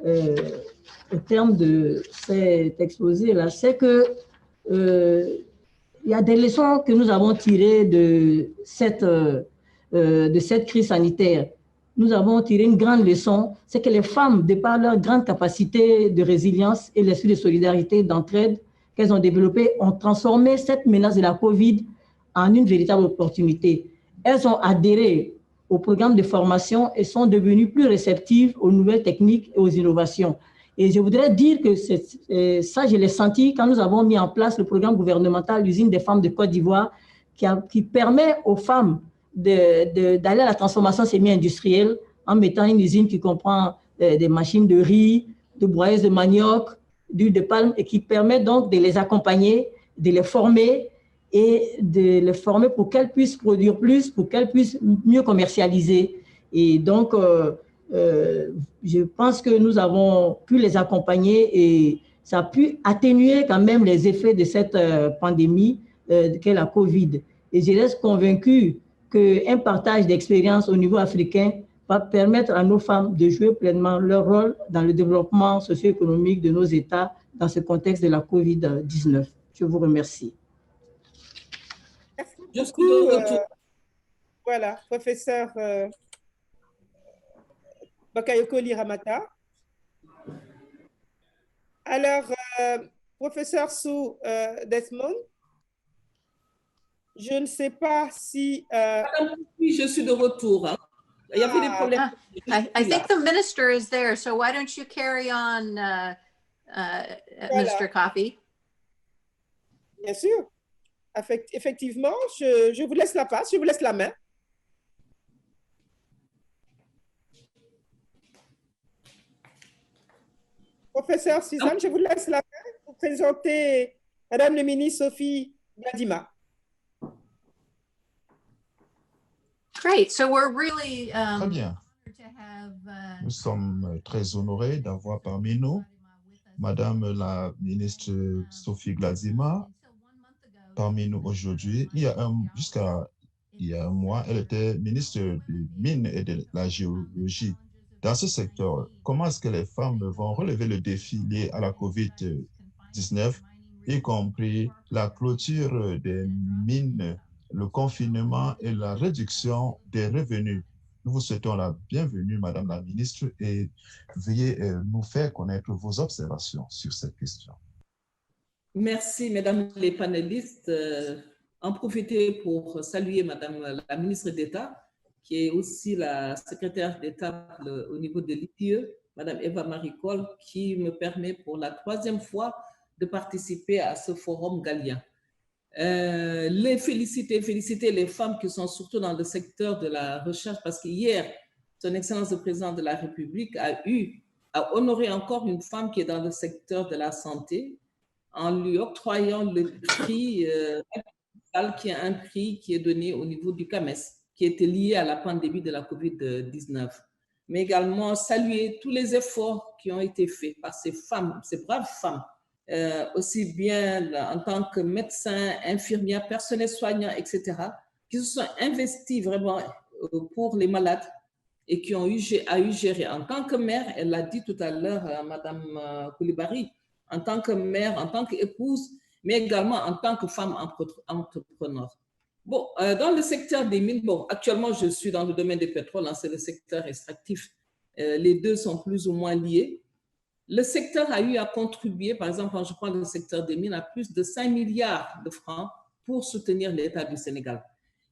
au terme de cet exposé-là, c'est que il y a des leçons que nous avons tirées de cette crise sanitaire. Nous avons tiré une grande leçon, c'est que les femmes, de par leur grande capacité de résilience et l'esprit de solidarité, d'entraide qu'elles ont développé, ont transformé cette menace de la COVID en une véritable opportunité. Elles ont adhéré au programme de formation et sont devenues plus réceptives aux nouvelles techniques et aux innovations. Et je voudrais dire que ça, je l'ai senti quand nous avons mis en place le programme gouvernemental L'usine des femmes de Côte d'Ivoire, qui permet aux femmes d'aller à la transformation semi-industrielle en mettant une usine qui comprend des machines de riz, de broyeuses de manioc, d'huile de palme, et qui permet donc de les accompagner, de les former et de les former pour qu'elles puissent produire plus, pour qu'elles puissent mieux commercialiser. Et donc, je pense que nous avons pu les accompagner et ça a pu atténuer quand même les effets de cette pandémie qu'est la COVID. Et je reste convaincue qu'un partage d'expérience au niveau africain va permettre à nos femmes de jouer pleinement leur rôle dans le développement socio-économique de nos États dans ce contexte de la COVID-19. Je vous remercie. Merci beaucoup. Voilà, professeur Bakayoko Liramata. Alors, professeur Sue Desmond, je ne sais pas si... Oui, je suis de retour. Hein. Il y avait des problèmes. I think the minister is there, so why don't you carry on, Minister Coffey? Bien sûr. Effectivement, je vous laisse la passe, je vous laisse la main. Professeur Suzanne, je vous laisse la main pour présenter Madame le ministre Sophie Gladima. Great. So we're really Très bien. Nous sommes très honorés d'avoir parmi nous Madame la ministre Sophie Gladima parmi nous aujourd'hui. Jusqu'à il y a un mois, elle était ministre des Mines et de la Géologie. Dans ce secteur, comment est-ce que les femmes vont relever le défi lié à la COVID-19, y compris la clôture des mines, le confinement et la réduction des revenus? Nous vous souhaitons la bienvenue, Madame la ministre, et veuillez nous faire connaître vos observations sur cette question. Merci, mesdames les panélistes. En profiter pour saluer Madame la ministre d'État, qui est aussi la secrétaire d'État au niveau de l'ITIE, Madame Eva Marie Coll, qui me permet pour la 3e fois de participer à ce forum galien. Féliciter les femmes qui sont surtout dans le secteur de la recherche, parce qu'hier, Son Excellence le Président de la République a honoré encore une femme qui est dans le secteur de la santé en lui octroyant le prix, qui est un prix qui est donné au niveau du CAMES, qui était lié à la pandémie de la COVID-19. Mais également saluer tous les efforts qui ont été faits par ces femmes, ces braves femmes, aussi bien en tant que médecins, infirmières, personnels soignants, etc., qui se sont investis vraiment pour les malades et qui ont eu à gérer. En tant que mère, elle l'a dit tout à l'heure, Madame Coulibaly, en tant que mère, en tant qu'épouse, mais également en tant que femme entrepreneur. Bon, dans le secteur des mines, bon, actuellement, je suis dans le domaine des pétroles, hein, c'est le secteur extractif. Les deux sont plus ou moins liés. Le secteur a eu à contribuer, par exemple, quand je prends le secteur des mines, à plus de 5 milliards de francs pour soutenir l'État du Sénégal.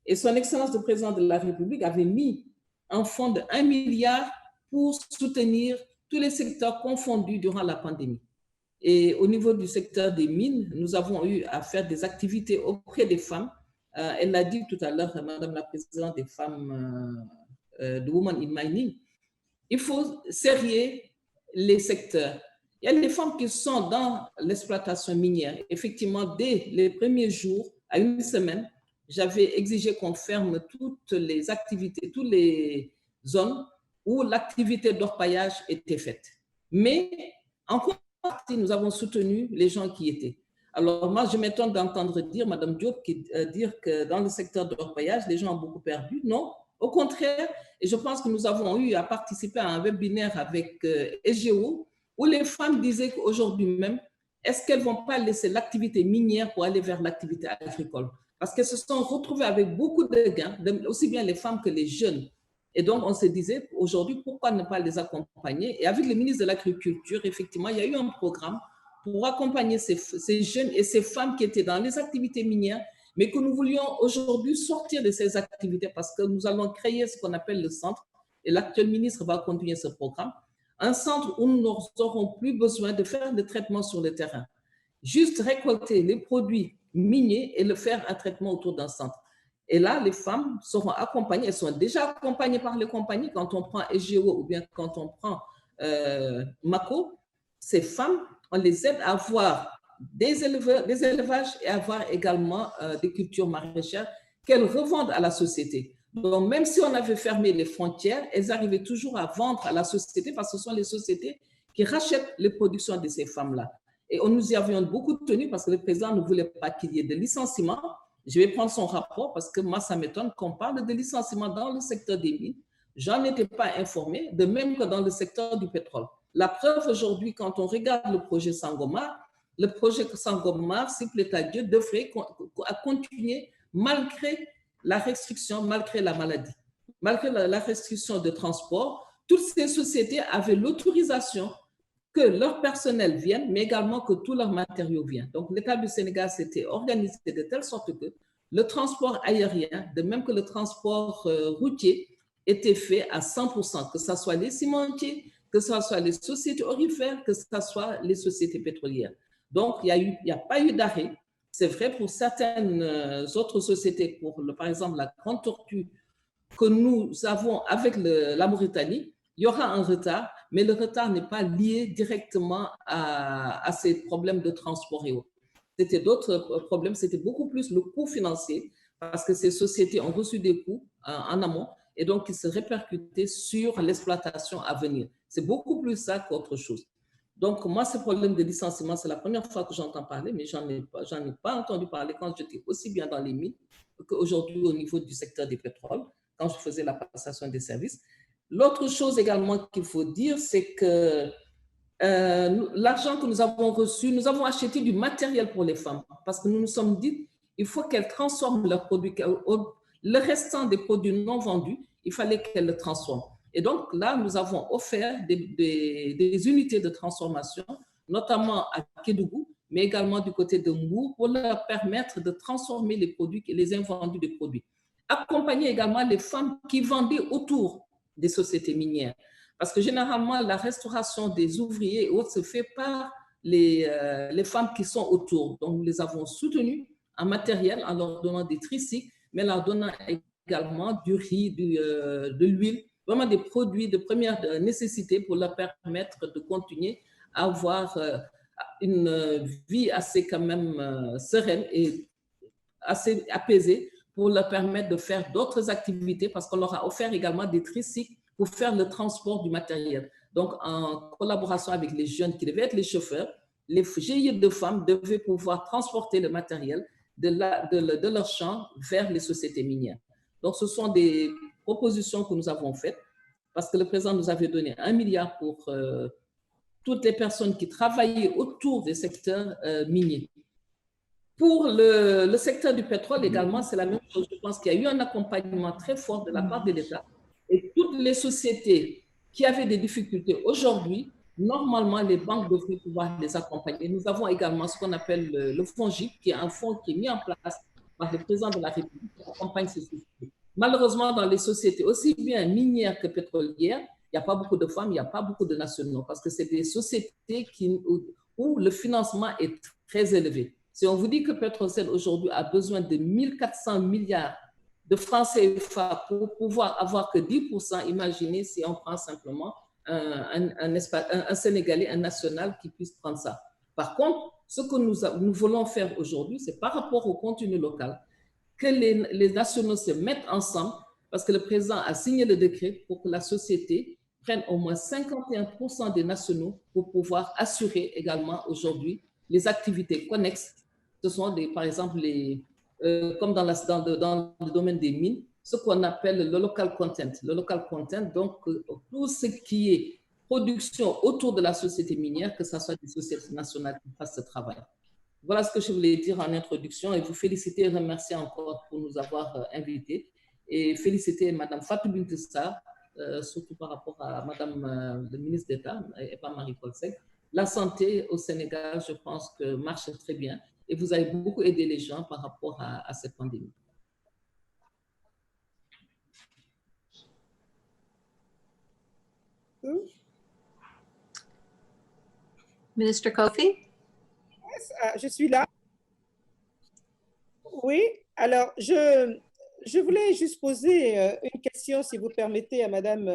Et son Excellence le Président de la République avait mis un fonds de 1 milliard pour soutenir tous les secteurs confondus durant la pandémie. Et au niveau du secteur des mines, nous avons eu à faire des activités auprès des femmes. Elle l'a dit tout à l'heure, Madame la Présidente des femmes de Women in Mining. Il faut serrer les secteurs. Il y a des femmes qui sont dans l'exploitation minière. Effectivement, dès les premiers jours, à une semaine, j'avais exigé qu'on ferme toutes les activités, toutes les zones où l'activité d'orpaillage était faite. Mais en partie, nous avons soutenu les gens qui étaient. Alors moi, je m'étonne d'entendre dire, Madame Diop, dire que dans le secteur de l'orpaillage, les gens ont beaucoup perdu. Non, au contraire, et je pense que nous avons eu à participer à un webinaire avec EGO, où les femmes disaient qu'aujourd'hui même, est-ce qu'elles ne vont pas laisser l'activité minière pour aller vers l'activité agricole? Parce qu'elles se sont retrouvées avec beaucoup de gains, aussi bien les femmes que les jeunes. Et donc, on se disait, aujourd'hui, pourquoi ne pas les accompagner? Et avec le ministre de l'Agriculture, effectivement, il y a eu un programme pour accompagner ces jeunes et ces femmes qui étaient dans les activités minières, mais que nous voulions aujourd'hui sortir de ces activités parce que nous allons créer ce qu'on appelle le centre. Et l'actuel ministre va continuer ce programme. Un centre où nous n'aurons plus besoin de faire de traitement sur le terrain. Juste récolter les produits miniers et le faire un traitement autour d'un centre. Et là, les femmes seront accompagnées, elles sont déjà accompagnées par les compagnies. Quand on prend EGO ou bien quand on prend Mako, ces femmes, on les aide à avoir des élevages et avoir également des cultures maraîchères qu'elles revendent à la société. Donc, même si on avait fermé les frontières, elles arrivaient toujours à vendre à la société parce que ce sont les sociétés qui rachètent les productions de ces femmes-là. Et nous y avions beaucoup tenu parce que le président ne voulait pas qu'il y ait de licenciements. Je vais prendre son rapport parce que moi, ça m'étonne qu'on parle de licenciements dans le secteur des mines. J'en étais pas informée, de même que dans le secteur du pétrole. La preuve aujourd'hui, quand on regarde le projet Sangomar, s'il plaît à Dieu, devrait continuer malgré la restriction, malgré la maladie, malgré la restriction de transport. Toutes ces sociétés avaient l'autorisation que leur personnel vienne, mais également que tous leurs matériaux viennent. Donc, l'État du Sénégal s'était organisé de telle sorte que le transport aérien, de même que le transport routier, était fait à 100%, que ce soit les cimentiers, que ce soit les sociétés aurifères, que ce soit les sociétés pétrolières. Donc, il n'y a pas eu d'arrêt. C'est vrai pour certaines autres sociétés, par exemple la Grande Tortue que nous avons avec la Mauritanie, il y aura un retard, mais le retard n'est pas lié directement à ces problèmes de transport et autres. C'était d'autres problèmes, c'était beaucoup plus le coût financier, parce que ces sociétés ont reçu des coûts en amont, et donc qui se répercutaient sur l'exploitation à venir. C'est beaucoup plus ça qu'autre chose. Donc, moi, ce problème de licenciement, c'est la première fois que j'entends parler, mais j'en ai pas entendu parler quand j'étais aussi bien dans les mines qu'aujourd'hui au niveau du secteur des pétroles, quand je faisais la passation des services. L'autre chose également qu'il faut dire, c'est que l'argent que nous avons reçu, nous avons acheté du matériel pour les femmes parce que nous nous sommes dit il faut qu'elles transforment leurs produits, le restant des produits non vendus, il fallait qu'elles le transforment. Et donc là, nous avons offert des unités de transformation, notamment à Kédougou, mais également du côté de Mbour, pour leur permettre de transformer les produits, les invendus des produits. Accompagner également les femmes qui vendaient autour des sociétés minières. Parce que généralement, la restauration des ouvriers et autres se fait par les femmes qui sont autour. Donc, nous les avons soutenues en matériel, en leur donnant des tricycles, mais en leur donnant également du riz, de l'huile, vraiment des produits de première nécessité pour leur permettre de continuer à avoir une vie assez quand même sereine et assez apaisée pour leur permettre de faire d'autres activités parce qu'on leur a offert également des tricycles pour faire le transport du matériel. Donc, en collaboration avec les jeunes qui devaient être les chauffeurs, les GIE de femmes devaient pouvoir transporter le matériel de leur champ vers les sociétés minières. Donc, ce sont des propositions que nous avons faites parce que le président nous avait donné 1 milliard pour toutes les personnes qui travaillaient autour des secteurs miniers. Pour le secteur du pétrole également, c'est la même chose. Je pense qu'il y a eu un accompagnement très fort de la part de l'État et toutes les sociétés qui avaient des difficultés aujourd'hui, normalement, les banques devraient pouvoir les accompagner. Nous avons également ce qu'on appelle le FONGIP, qui est un fonds qui est mis en place par le président de la République qui accompagne ces sociétés. Malheureusement, dans les sociétés aussi bien minières que pétrolières, il n'y a pas beaucoup de femmes, il n'y a pas beaucoup de nationaux parce que c'est des sociétés où le financement est très élevé. Si on vous dit que Petrosen aujourd'hui a besoin de 1400 milliards de francs CFA pour pouvoir avoir que 10%, imaginez si on prend simplement un Sénégalais, un national qui puisse prendre ça. Par contre, ce que nous voulons faire aujourd'hui, c'est par rapport au contenu local, que les nationaux se mettent ensemble parce que le président a signé le décret pour que la société prenne au moins 51% des nationaux pour pouvoir assurer également aujourd'hui les activités connexes. Ce sont par exemple, comme dans le domaine des mines, ce qu'on appelle le local content. Le local content, donc tout ce qui est production autour de la société minière, que ce soit des sociétés nationales qui fassent ce travail. Voilà ce que je voulais dire en introduction et vous féliciter et remercier encore pour nous avoir invités et féliciter Mme Fatou Bintou Sarr, surtout par rapport à Mme le ministre d'État et pas Marie-Paul Seck. La santé au Sénégal, je pense que marche très bien et vous avez beaucoup aidé les gens par rapport à cette pandémie. Minister Kofi? Yes, je suis là. Oui, alors je voulais juste poser une question, si vous permettez, à Madame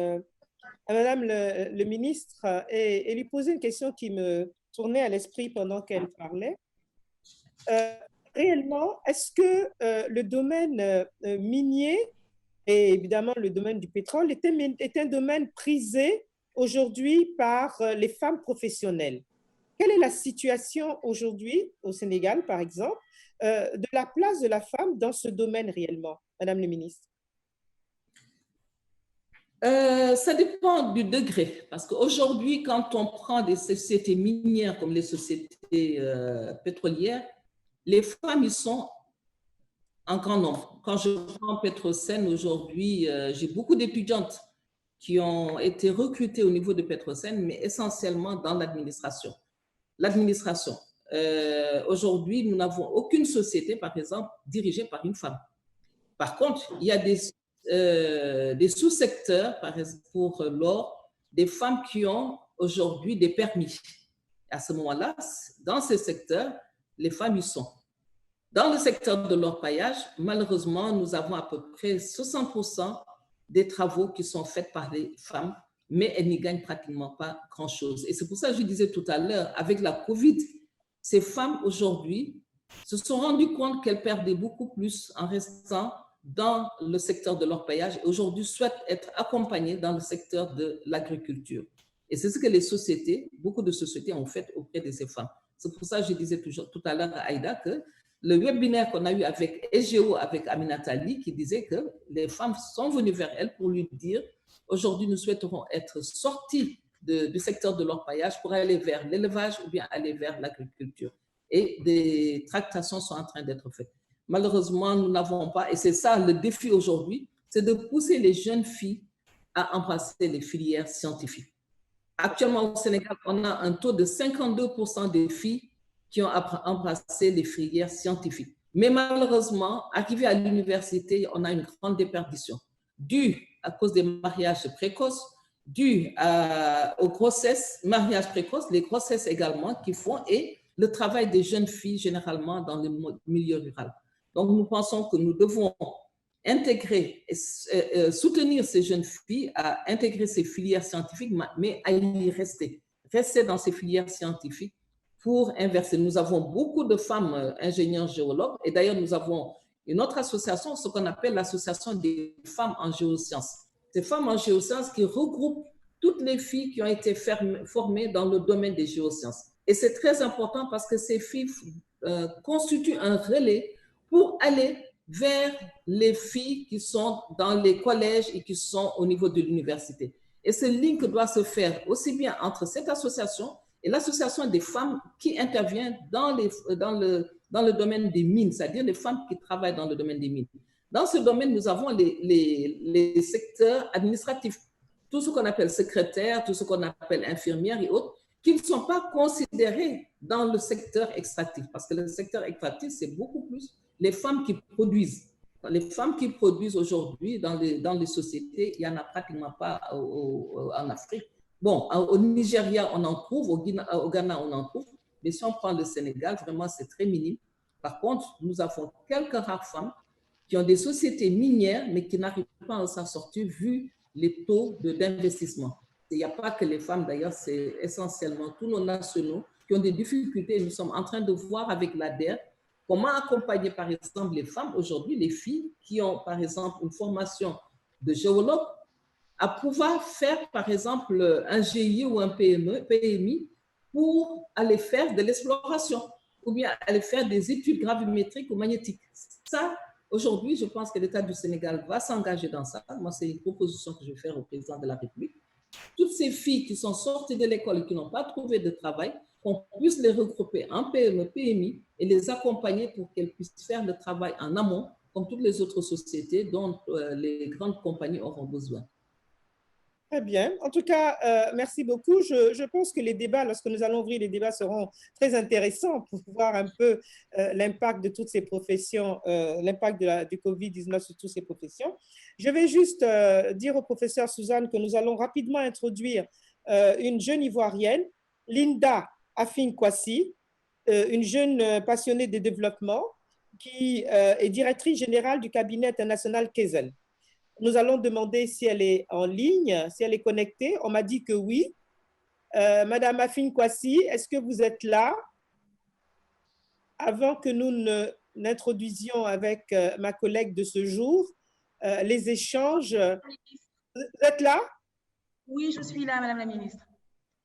le ministre et lui poser une question qui me tournait à l'esprit pendant qu'elle parlait. réellement, est-ce que le domaine minier et évidemment le domaine du pétrole est un domaine prisé aujourd'hui par les femmes professionnelles? Quelle est la situation aujourd'hui au Sénégal, par exemple, de la place de la femme dans ce domaine réellement, Madame le ministre? Ça dépend du degré, parce qu'aujourd'hui, quand on prend des sociétés minières comme les sociétés pétrolières, les femmes y sont en grand nombre. Quand je prends Petrosen aujourd'hui, j'ai beaucoup d'étudiantes qui ont été recrutées au niveau de Petrosen, mais essentiellement dans l'administration. L'administration. Aujourd'hui, nous n'avons aucune société, par exemple, dirigée par une femme. Par contre, il y a des sous-secteurs, par exemple pour l'or, des femmes qui ont aujourd'hui des permis. À ce moment-là, dans ces secteurs, les femmes y sont. Dans le secteur de l'orpaillage, malheureusement, nous avons à peu près 60% des travaux qui sont faits par les femmes, mais elles n'y gagnent pratiquement pas grand-chose. Et c'est pour ça que je disais tout à l'heure, avec la COVID, ces femmes aujourd'hui se sont rendues compte qu'elles perdaient beaucoup plus en restant dans le secteur de l'orpaillage et aujourd'hui souhaitent être accompagnées dans le secteur de l'agriculture. Et c'est ce que les sociétés, beaucoup de sociétés ont fait auprès de ces femmes. C'est pour ça que je disais tout à l'heure à Aïda que le webinaire qu'on a eu avec EGO, avec Aminata Ali, qui disait que les femmes sont venues vers elle pour lui dire « Aujourd'hui, nous souhaiterons être sortis du secteur de l'orpaillage pour aller vers l'élevage ou bien aller vers l'agriculture. » Et des tractations sont en train d'être faites. Malheureusement, nous n'avons pas, et c'est ça le défi aujourd'hui, c'est de pousser les jeunes filles à embrasser les filières scientifiques. Actuellement, au Sénégal, on a un taux de 52% des filles qui ont embrassé les filières scientifiques. Mais malheureusement, arrivé à l'université, on a une grande déperdition, due à cause des mariages précoces, due aux grossesses, mariages précoces, les grossesses également qui font, et le travail des jeunes filles généralement dans le milieu rural. Donc, nous pensons que nous devons intégrer, soutenir ces jeunes filles à intégrer ces filières scientifiques, mais à y rester dans ces filières scientifiques pour inverser. Nous avons beaucoup de femmes ingénieurs géologues et d'ailleurs, nous avons une autre association, ce qu'on appelle l'association des femmes en géosciences. Ces femmes en géosciences qui regroupent toutes les filles qui ont été formées dans le domaine des géosciences. Et c'est très important parce que ces filles constituent un relais pour aller vers les filles qui sont dans les collèges et qui sont au niveau de l'université. Et ce link doit se faire aussi bien entre cette association et l'association des femmes qui interviennent dans le domaine des mines, c'est-à-dire les femmes qui travaillent dans le domaine des mines. Dans ce domaine, nous avons les secteurs administratifs, tout ce qu'on appelle secrétaire, tout ce qu'on appelle infirmière et autres, qui ne sont pas considérés dans le secteur extractif, parce que le secteur extractif, c'est beaucoup plus les femmes qui produisent. Les femmes qui produisent aujourd'hui dans les sociétés, il n'y en a pratiquement pas en Afrique. Bon, au Nigeria, on en trouve, au Ghana, on en trouve, mais si on prend le Sénégal, vraiment, c'est très minime. Par contre, nous avons quelques rares femmes qui ont des sociétés minières, mais qui n'arrivent pas à s'en sortir vu les taux d'investissement. Il n'y a pas que les femmes, d'ailleurs, c'est essentiellement tous nos nationaux qui ont des difficultés. Nous sommes en train de voir avec l'ADER comment accompagner, par exemple, les femmes aujourd'hui, les filles qui ont, par exemple, une formation de géologue, à pouvoir faire, par exemple, un GIE ou un PMI pour aller faire de l'exploration ou bien aller faire des études gravimétriques ou magnétiques. Ça, aujourd'hui, je pense que l'État du Sénégal va s'engager dans ça. Moi, c'est une proposition que je vais faire au président de la République. Toutes ces filles qui sont sorties de l'école et qui n'ont pas trouvé de travail, qu'on puisse les regrouper en PME, PMI et les accompagner pour qu'elles puissent faire le travail en amont, comme toutes les autres sociétés dont les grandes compagnies auront besoin. Très bien. En tout cas, merci beaucoup. Je pense que les débats, lorsque nous allons ouvrir les débats, seront très intéressants pour voir un peu l'impact de toutes ces professions, l'impact du COVID-19 sur toutes ces professions. Je vais juste dire au professeur Suzanne que nous allons rapidement introduire une jeune Ivoirienne, Linda Afin-Kwasi, une jeune passionnée de développement qui est directrice générale du cabinet international Kezel. Nous allons demander si elle est en ligne, si elle est connectée. On m'a dit que oui. Madame Afin-Kwasi, est-ce que vous êtes là? avant que nous n'introduisions avec ma collègue de ce jour les échanges. Vous êtes là? Oui, je suis là, Madame la Ministre.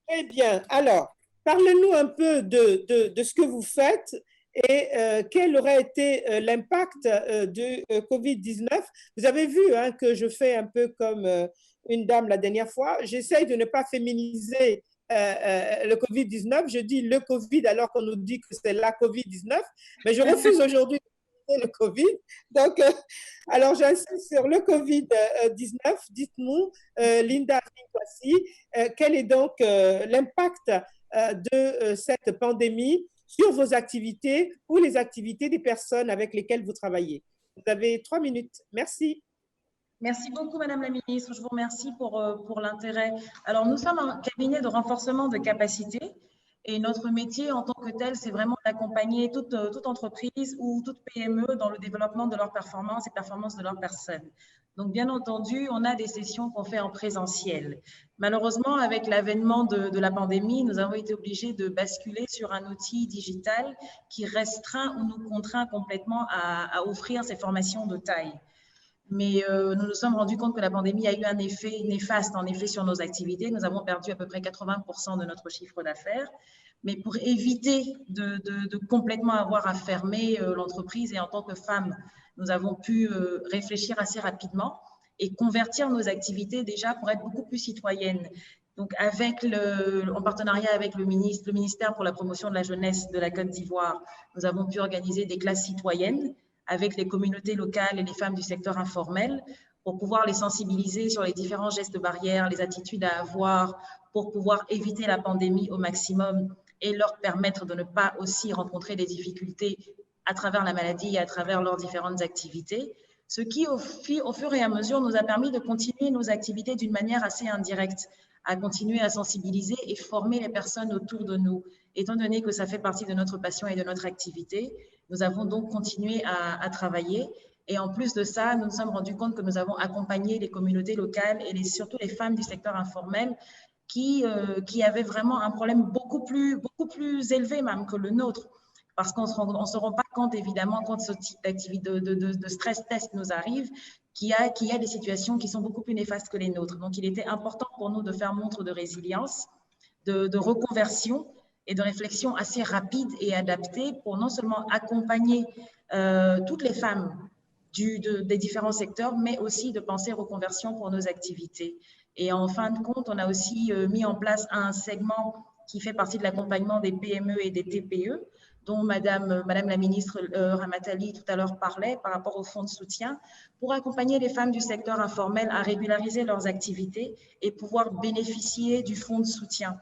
Très bien. Alors, parlez-nous un peu de ce que vous faites et quel aurait été l'impact de Covid-19. Vous avez vu hein, que je fais un peu comme une dame la dernière fois. J'essaye de ne pas féminiser le Covid-19. Je dis le Covid alors qu'on nous dit que c'est la Covid-19, mais je refuse aujourd'hui le Covid. Donc, alors j'insiste sur le Covid-19. Dites-nous, Linda Kwasi, quel est donc l'impact de cette pandémie sur vos activités ou les activités des personnes avec lesquelles vous travaillez? Vous avez 3 minutes. Merci. Merci beaucoup, Madame la Ministre. Je vous remercie pour l'intérêt. Alors, nous sommes un cabinet de renforcement de capacités et notre métier en tant que tel, c'est vraiment d'accompagner toute entreprise ou toute PME dans le développement de leurs performances et performances de leurs personnes. Donc, bien entendu, on a des sessions qu'on fait en présentiel. Malheureusement, avec l'avènement de la pandémie, nous avons été obligés de basculer sur un outil digital qui restreint ou nous contraint complètement à offrir ces formations de taille. Mais nous nous sommes rendus compte que la pandémie a eu un effet néfaste, en effet, sur nos activités. Nous avons perdu à peu près 80% de notre chiffre d'affaires. Mais pour éviter de complètement avoir à fermer l'entreprise, et en tant que femme, nous avons pu réfléchir assez rapidement et convertir nos activités déjà pour être beaucoup plus citoyennes. Donc, en partenariat avec le ministère pour la promotion de la jeunesse de la Côte d'Ivoire, nous avons pu organiser des classes citoyennes avec les communautés locales et les femmes du secteur informel pour pouvoir les sensibiliser sur les différents gestes barrières, les attitudes à avoir pour pouvoir éviter la pandémie au maximum et leur permettre de ne pas aussi rencontrer des difficultés à travers la maladie et à travers leurs différentes activités. Ce qui, au fur et à mesure, nous a permis de continuer nos activités d'une manière assez indirecte, à continuer à sensibiliser et former les personnes autour de nous. Étant donné que ça fait partie de notre passion et de notre activité, nous avons donc continué à travailler. Et en plus de ça, nous nous sommes rendus compte que nous avons accompagné les communautés locales et surtout les femmes du secteur informel qui avaient vraiment un problème beaucoup plus élevé même que le nôtre. Parce qu'on ne se rend pas compte, évidemment, quand ce type d'activité de stress test nous arrive, qu'il y a des situations qui sont beaucoup plus néfastes que les nôtres. Donc, il était important pour nous de faire montre de résilience, de reconversion et de réflexion assez rapide et adaptée pour non seulement accompagner toutes les femmes des différents secteurs, mais aussi de penser reconversion pour nos activités. Et en fin de compte, on a aussi mis en place un segment qui fait partie de l'accompagnement des PME et des TPE, dont Madame la ministre Ramatali tout à l'heure parlait par rapport au fonds de soutien, pour accompagner les femmes du secteur informel à régulariser leurs activités et pouvoir bénéficier du fonds de soutien.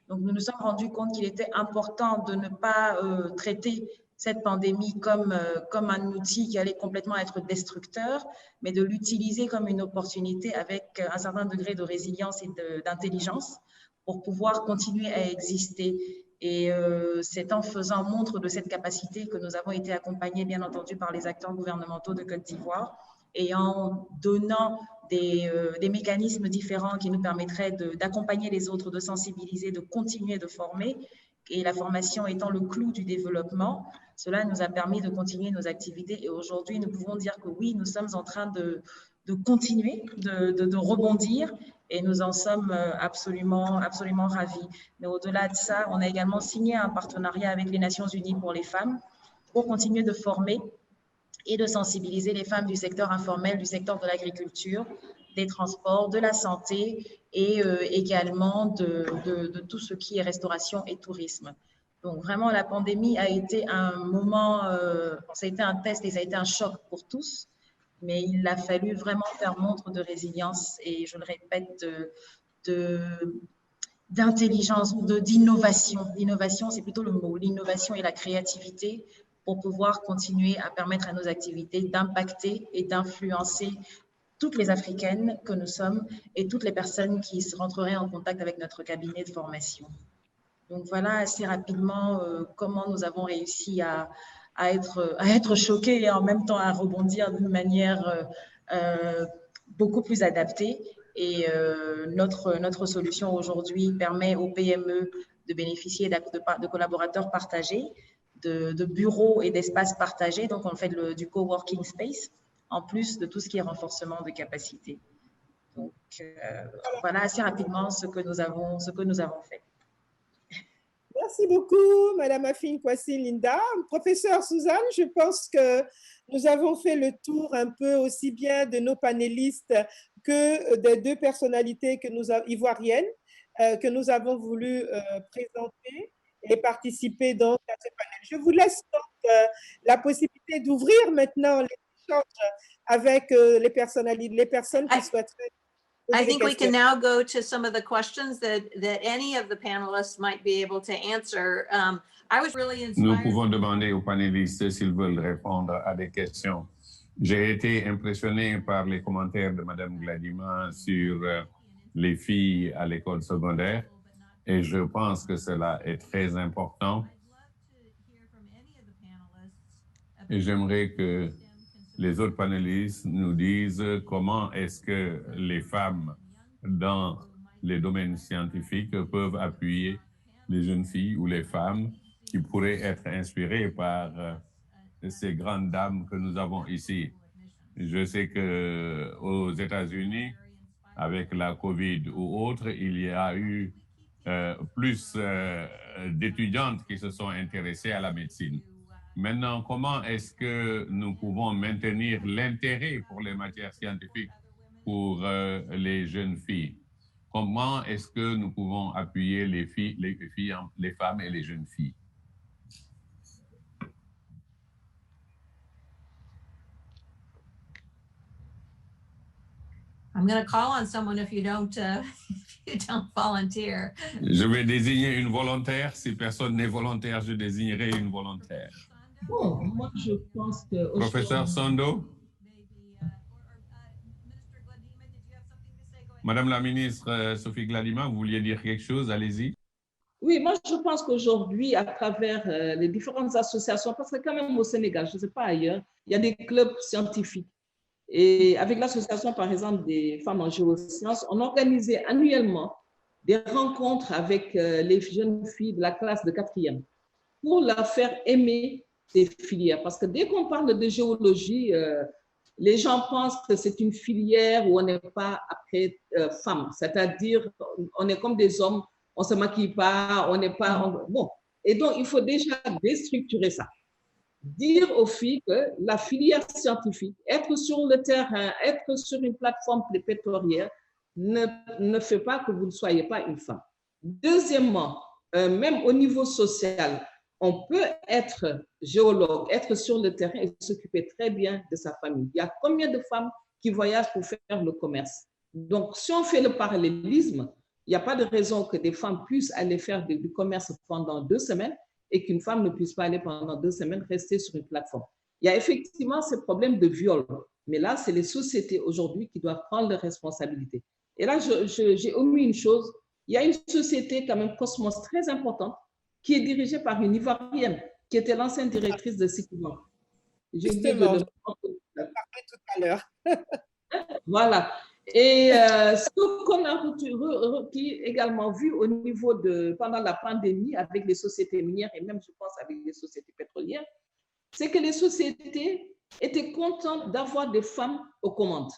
Donc, nous nous sommes rendus compte qu'il était important de ne pas traiter cette pandémie comme un outil qui allait complètement être destructeur, mais de l'utiliser comme une opportunité avec un certain degré de résilience et d'intelligence pour pouvoir continuer à exister. Et c'est en faisant montre de cette capacité que nous avons été accompagnés, bien entendu, par les acteurs gouvernementaux de Côte d'Ivoire et en donnant des mécanismes différents qui nous permettraient d'accompagner les autres, de sensibiliser, de continuer de former. Et la formation étant le clou du développement, cela nous a permis de continuer nos activités. Et aujourd'hui, nous pouvons dire que oui, nous sommes en train de continuer, de rebondir. Et nous en sommes absolument ravis. Mais au-delà de ça, on a également signé un partenariat avec les Nations Unies pour les femmes pour continuer de former et de sensibiliser les femmes du secteur informel, du secteur de l'agriculture, des transports, de la santé et également de tout ce qui est restauration et tourisme. Donc vraiment, la pandémie a été un moment, ça a été un test et ça a été un choc pour tous. Mais il a fallu vraiment faire montre de résilience et, je le répète, d'intelligence, d'innovation. L'innovation, c'est plutôt le mot, l'innovation et la créativité pour pouvoir continuer à permettre à nos activités d'impacter et d'influencer toutes les Africaines que nous sommes et toutes les personnes qui rentreraient en contact avec notre cabinet de formation. Donc voilà assez rapidement comment nous avons réussi à être choqués et en même temps à rebondir d'une manière beaucoup plus adaptée. Et notre solution aujourd'hui permet aux PME de bénéficier de collaborateurs partagés, de bureaux et d'espaces partagés. Donc, on fait du coworking space, en plus de tout ce qui est renforcement de capacité. Donc, voilà assez rapidement ce que nous avons fait. Merci beaucoup, Madame Afine Kwasi Linda. Professeur Suzanne, je pense que nous avons fait le tour un peu aussi bien de nos panélistes que des deux personnalités ivoiriennes que nous avons voulu présenter et participer donc à ce panel. Je vous laisse donc la possibilité d'ouvrir maintenant les échanges avec les personnes qui souhaiteraient. I think we can now go to some of the questions that any of the panelists might be able to answer. I was really inspired. Nous pouvons demander aux panélistes s'ils veulent répondre à des questions. J'ai été impressionné par les commentaires de Madame Gladima sur les filles à l'école secondaire et je pense que cela est très important. Et j'aimerais que les autres panélistes nous disent comment est-ce que les femmes dans les domaines scientifiques peuvent appuyer les jeunes filles ou les femmes qui pourraient être inspirées par ces grandes dames que nous avons ici. Je sais qu'aux États-Unis, avec la COVID ou autre, il y a eu plus d'étudiantes qui se sont intéressées à la médecine. Maintenant, comment est-ce que nous pouvons maintenir l'intérêt pour les matières scientifiques pour les jeunes filles? Comment est-ce que nous pouvons appuyer les femmes et les jeunes filles? I'm going to call on someone if you don't volunteer. Je vais désigner une volontaire. Si personne n'est volontaire, je désignerai une volontaire. Bon, moi je pense que... Professeur Sando? Madame la ministre Sophie Gladima, vous vouliez dire quelque chose? Allez-y. Oui, moi je pense qu'aujourd'hui, à travers les différentes associations, parce que quand même au Sénégal, je ne sais pas ailleurs, il y a des clubs scientifiques. Et avec l'association, par exemple, des femmes en géosciences, on organisait annuellement des rencontres avec les jeunes filles de la classe de 4e pour leur faire aimer ces filières. Parce que dès qu'on parle de géologie, les gens pensent que c'est une filière où on n'est pas après femmes. C'est-à-dire, on est comme des hommes, on ne se maquille pas, on n'est pas... Bon, et donc il faut déjà déstructurer ça. Dire aux filles que la filière scientifique, être sur le terrain, être sur une plateforme pétrolière, ne fait pas que vous ne soyez pas une femme. Deuxièmement, même au niveau social, on peut être géologue, être sur le terrain et s'occuper très bien de sa famille. Il y a combien de femmes qui voyagent pour faire le commerce? Donc, si on fait le parallélisme, il n'y a pas de raison que des femmes puissent aller faire du commerce pendant 2 semaines et qu'une femme ne puisse pas aller pendant 2 semaines rester sur une plateforme. Il y a effectivement ce problème de viol, mais là, c'est les sociétés aujourd'hui qui doivent prendre leurs responsabilités. Et là, j'ai omis une chose, il y a une société quand même Cosmos très importante qui est dirigée par une Ivoirienne, qui était l'ancienne directrice de Citibank. Justement, je parlais tout à l'heure. Voilà. Et ce qu'on a également vu au niveau de, pendant la pandémie avec les sociétés minières et même, je pense, avec les sociétés pétrolières, c'est que les sociétés étaient contentes d'avoir des femmes aux commandes,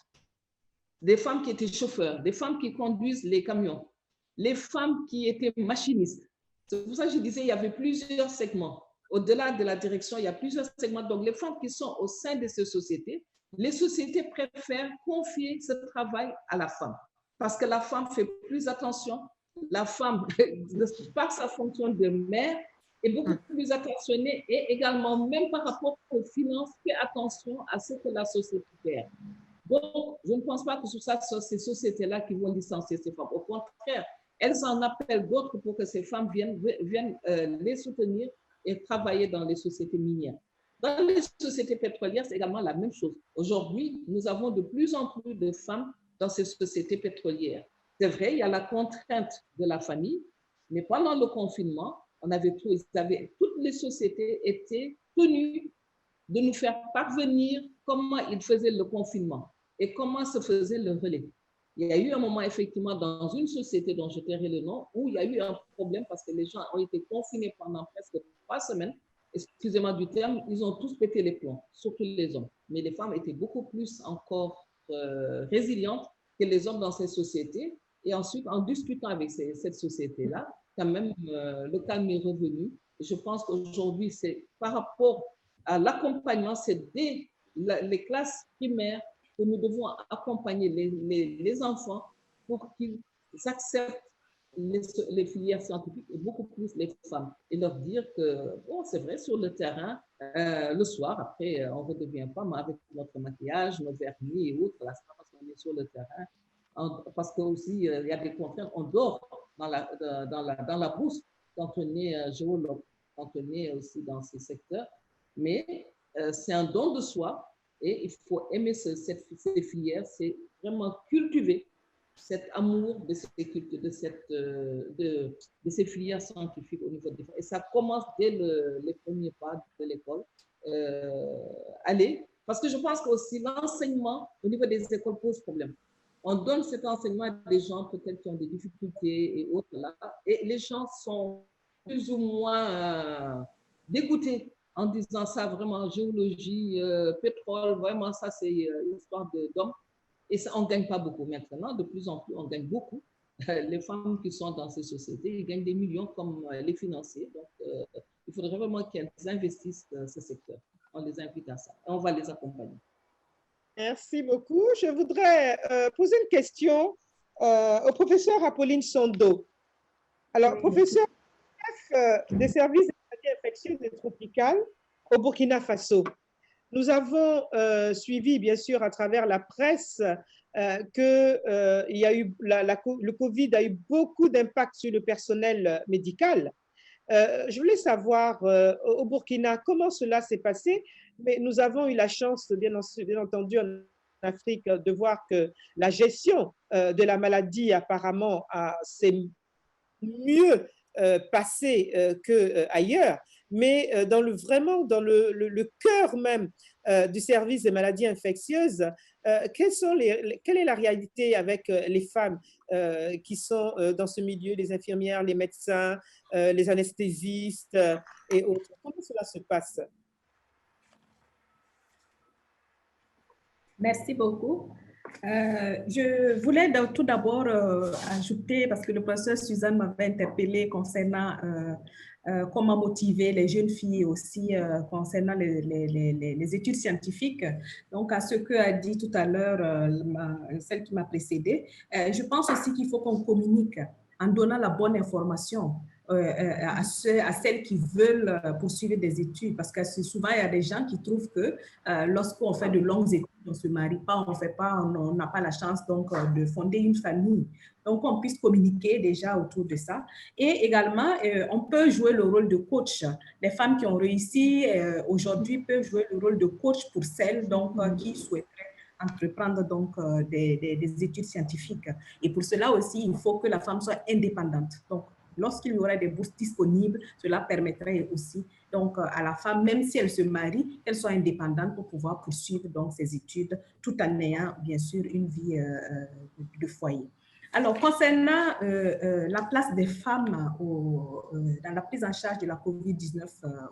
des femmes qui étaient chauffeurs, des femmes qui conduisent les camions, les femmes qui étaient machinistes. C'est pour ça que je disais qu'il y avait plusieurs segments. Au-delà de la direction, il y a plusieurs segments. Donc, les femmes qui sont au sein de ces sociétés, les sociétés préfèrent confier ce travail à la femme parce que la femme fait plus attention. La femme, par sa fonction de mère, est beaucoup plus attentionnée et également, même par rapport aux finances, fait attention à ce que la société fait. Donc, je ne pense pas que ce soit ces sociétés-là qui vont licencier ces femmes. Au contraire, elles en appellent d'autres pour que ces femmes viennent les soutenir et travailler dans les sociétés minières. Dans les sociétés pétrolières, c'est également la même chose. Aujourd'hui, nous avons de plus en plus de femmes dans ces sociétés pétrolières. C'est vrai, il y a la contrainte de la famille, mais pendant le confinement, toutes les sociétés étaient tenues de nous faire parvenir comment ils faisaient le confinement et comment se faisait le relais. Il y a eu un moment, effectivement, dans une société dont je tairai le nom, où il y a eu un problème parce que les gens ont été confinés pendant presque 3 semaines excusez-moi du terme, ils ont tous pété les plombs, surtout les hommes. Mais les femmes étaient beaucoup plus encore résilientes que les hommes dans ces sociétés. Et ensuite, en discutant avec cette société-là, quand même, le calme est revenu. Et je pense qu'aujourd'hui, c'est par rapport à l'accompagnement, c'est dès les classes primaires que nous devons accompagner les enfants pour qu'ils acceptent les filières scientifiques et beaucoup plus les femmes et leur dire que, bon, c'est vrai, sur le terrain, le soir, après, on redevient femme avec notre maquillage, nos vernis et autres, là, parce qu'on est sur le terrain, parce qu'aussi, il y a des contraintes, on dort dans la brousse quand on est géologue, quand on est aussi dans ces secteurs, mais c'est un don de soi et il faut aimer ces filières, c'est vraiment cultiver cet amour de ces filières scientifiques au niveau des femmes. Et ça commence dès les premiers pas de l'école. Parce que je pense qu'aussi l'enseignement au niveau des écoles pose problème. On donne cet enseignement à des gens peut-être qui ont des difficultés et autres là, et les gens sont plus ou moins dégoûtés en disant ça vraiment géologie, pétrole, vraiment ça c'est une histoire d'hommes. Et ça, on ne gagne pas beaucoup maintenant, de plus en plus, on gagne beaucoup. Les femmes qui sont dans ces sociétés, ils gagnent des millions comme les financiers. Donc, il faudrait vraiment qu'elles investissent ce secteur. On les invite à ça. Et on va les accompagner. Merci beaucoup. Je voudrais poser une question au professeur Apolline Sondo. Alors, professeur des services de maladies infectieuses et tropicales au Burkina Faso. Nous avons suivi, bien sûr, à travers la presse, que le Covid a eu beaucoup d'impact sur le personnel médical. Je voulais savoir, au Burkina, comment cela s'est passé, mais nous avons eu la chance, bien entendu, en Afrique, de voir que la gestion de la maladie, apparemment, s'est mieux passée qu'ailleurs. Mais vraiment dans le cœur même du service des maladies infectieuses, quelle est la réalité avec les femmes qui sont dans ce milieu, les infirmières, les médecins, les anesthésistes et autres? Comment cela se passe? Merci beaucoup. Je voulais tout d'abord ajouter, parce que le professeur Suzanne m'avait interpellé concernant comment motiver les jeunes filles aussi concernant les études scientifiques. Donc, à ce que a dit tout à l'heure celle qui m'a précédée, je pense aussi qu'il faut qu'on communique en donnant la bonne information à celles qui veulent poursuivre des études, parce que souvent, il y a des gens qui trouvent que lorsqu'on fait de longues études, on ne se marie pas, on n'a pas la chance donc de fonder une famille. Donc, on puisse communiquer déjà autour de ça. Et également, on peut jouer le rôle de coach. Les femmes qui ont réussi aujourd'hui peuvent jouer le rôle de coach pour celles donc, qui souhaiteraient entreprendre donc, des études scientifiques. Et pour cela aussi, il faut que la femme soit indépendante. Donc, lorsqu'il y aurait des bourses disponibles, cela permettrait aussi donc, à la femme, même si elle se marie, qu'elle soit indépendante pour pouvoir poursuivre donc, ses études tout en ayant bien sûr une vie de foyer. Alors, concernant la place des femmes dans la prise en charge de la COVID-19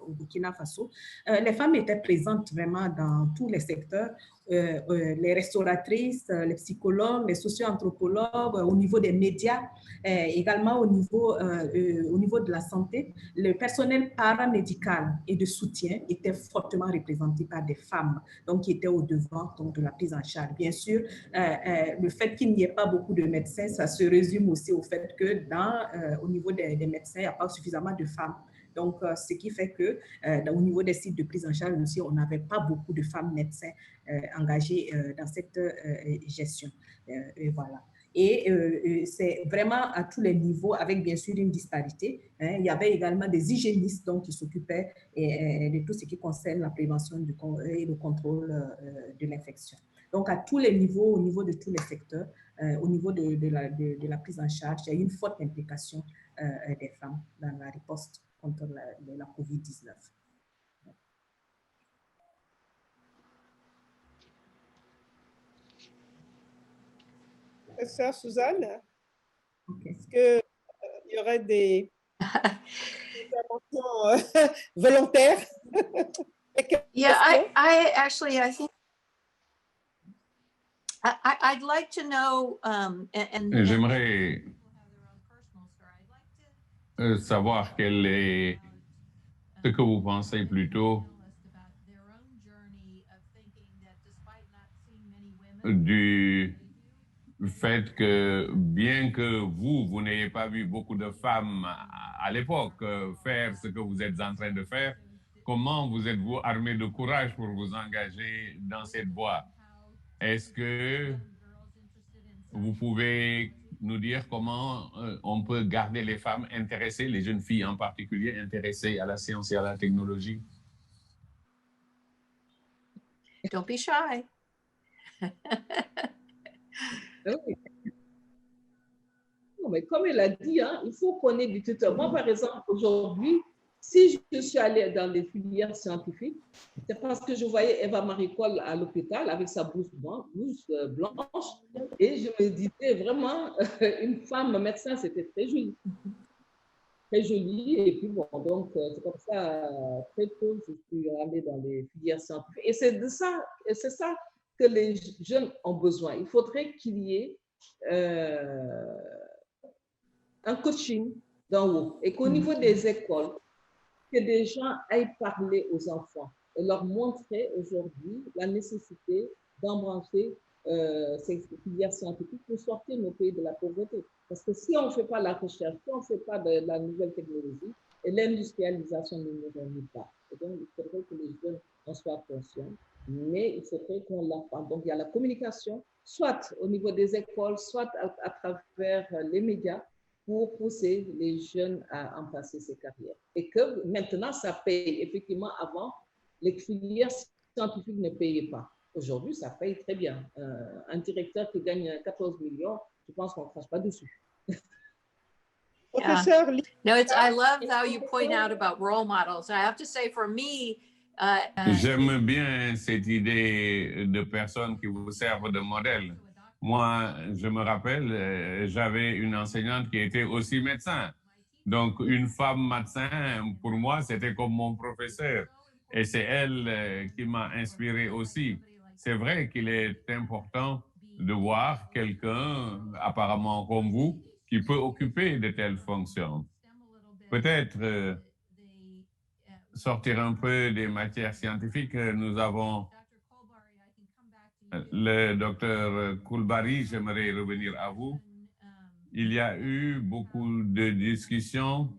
au Burkina Faso, les femmes étaient présentes vraiment dans tous les secteurs, les restauratrices, les psychologues, les socio-anthropologues, au niveau des médias, également au niveau de la santé. Le personnel paramédical et de soutien était fortement représenté par des femmes, donc qui étaient au devant donc, de la prise en charge. Bien sûr, le fait qu'il n'y ait pas beaucoup de médecins, ça se résume aussi au fait que au niveau des médecins, il n'y a pas suffisamment de femmes. Donc, ce qui fait que au niveau des sites de prise en charge aussi, on n'avait pas beaucoup de femmes médecins engagées dans cette gestion. Et voilà. Et c'est vraiment à tous les niveaux, avec bien sûr une disparité. Hein. Il y avait également des hygiénistes donc, qui s'occupaient de tout ce qui concerne la prévention et le contrôle de l'infection. Donc, à tous les niveaux, au niveau de tous les secteurs, au niveau de la prise en charge, il y a une forte implication des femmes dans la riposte contre la COVID-19. Sœur Suzanne, est-ce qu'il y aurait des intervention volontaire. Yeah, I think I'd like to know, J'aimerais savoir quel est ce que vous pensez plutôt du fait que bien que vous n'ayez pas vu beaucoup de femmes à l'époque faire ce que vous êtes en train de faire, comment vous êtes-vous armé de courage pour vous engager dans cette voie? Est-ce que vous pouvez nous dire comment on peut garder les femmes intéressées, les jeunes filles en particulier, intéressées à la science et à la technologie? don't be shy. Oui. Non, mais comme elle a dit, hein, il faut qu'on ait du tuteur. Moi, par exemple, aujourd'hui, si je suis allée dans les filières scientifiques, c'est parce que je voyais Eva Marie Coll à l'hôpital avec sa blouse blanche et je me disais vraiment, une femme médecin, c'était très joli. Très joli. Et puis bon, donc c'est comme ça, très tôt, je suis allée dans les filières scientifiques. Et c'est ça que les jeunes ont besoin. Il faudrait qu'il y ait un coaching d'en haut et qu'au niveau des écoles, que des gens aillent parler aux enfants et leur montrer aujourd'hui la nécessité d'embrancher ces filières scientifiques pour sortir nos pays de la pauvreté. Parce que si on ne fait pas la recherche, si on ne fait pas de la nouvelle technologie, et l'industrialisation ne nous réunit pas. Et donc, il faudrait que les jeunes en soient conscients, mais il faudrait qu'on la fasse. Donc, il y a la communication, soit au niveau des écoles, soit à travers les médias, pour pousser les jeunes à embrasser ces carrières. Et que maintenant, ça paye. Effectivement, avant, les filières scientifiques ne payaient pas. Aujourd'hui, ça paye très bien. Un directeur qui gagne 14 millions, je pense qu'on ne crache pas dessus. Yeah. No, I love how you point out about role models. I have to say, for me, j'aime bien cette idée de personnes qui vous servent de modèle. Moi, je me rappelle, j'avais une enseignante qui était aussi médecin. Donc, une femme médecin, pour moi, c'était comme mon professeur. Et c'est elle qui m'a inspiré aussi. C'est vrai qu'il est important de voir quelqu'un, apparemment comme vous, qui peut occuper de telles fonctions. Peut-être sortir un peu des matières scientifiques. Nous avons le docteur Koulbari, j'aimerais revenir à vous. Il y a eu beaucoup de discussions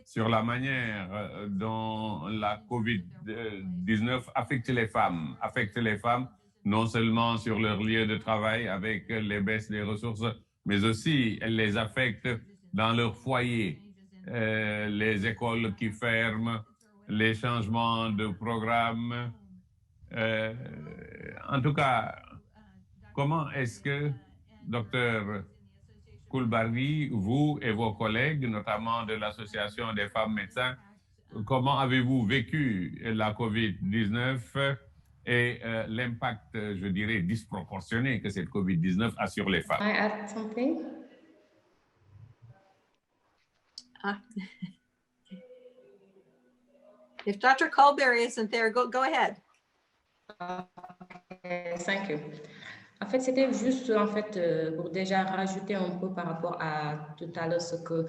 sur la manière dont la COVID-19 affecte les femmes, non seulement sur leur lieu de travail avec les baisses des ressources, mais aussi elle les affecte dans leur foyer, les écoles qui ferment, les changements de programme. En tout cas, comment est-ce que, docteur Koulbari, vous et vos collègues, notamment de l'Association des femmes médecins, comment avez-vous vécu la COVID-19 et l'impact, je dirais, disproportionné que cette COVID-19 a sur les femmes? Can I add something? If Dr. Koulbari isn't there, go ahead. Thank you. En fait, c'était juste pour déjà rajouter un peu par rapport à tout à l'heure ce que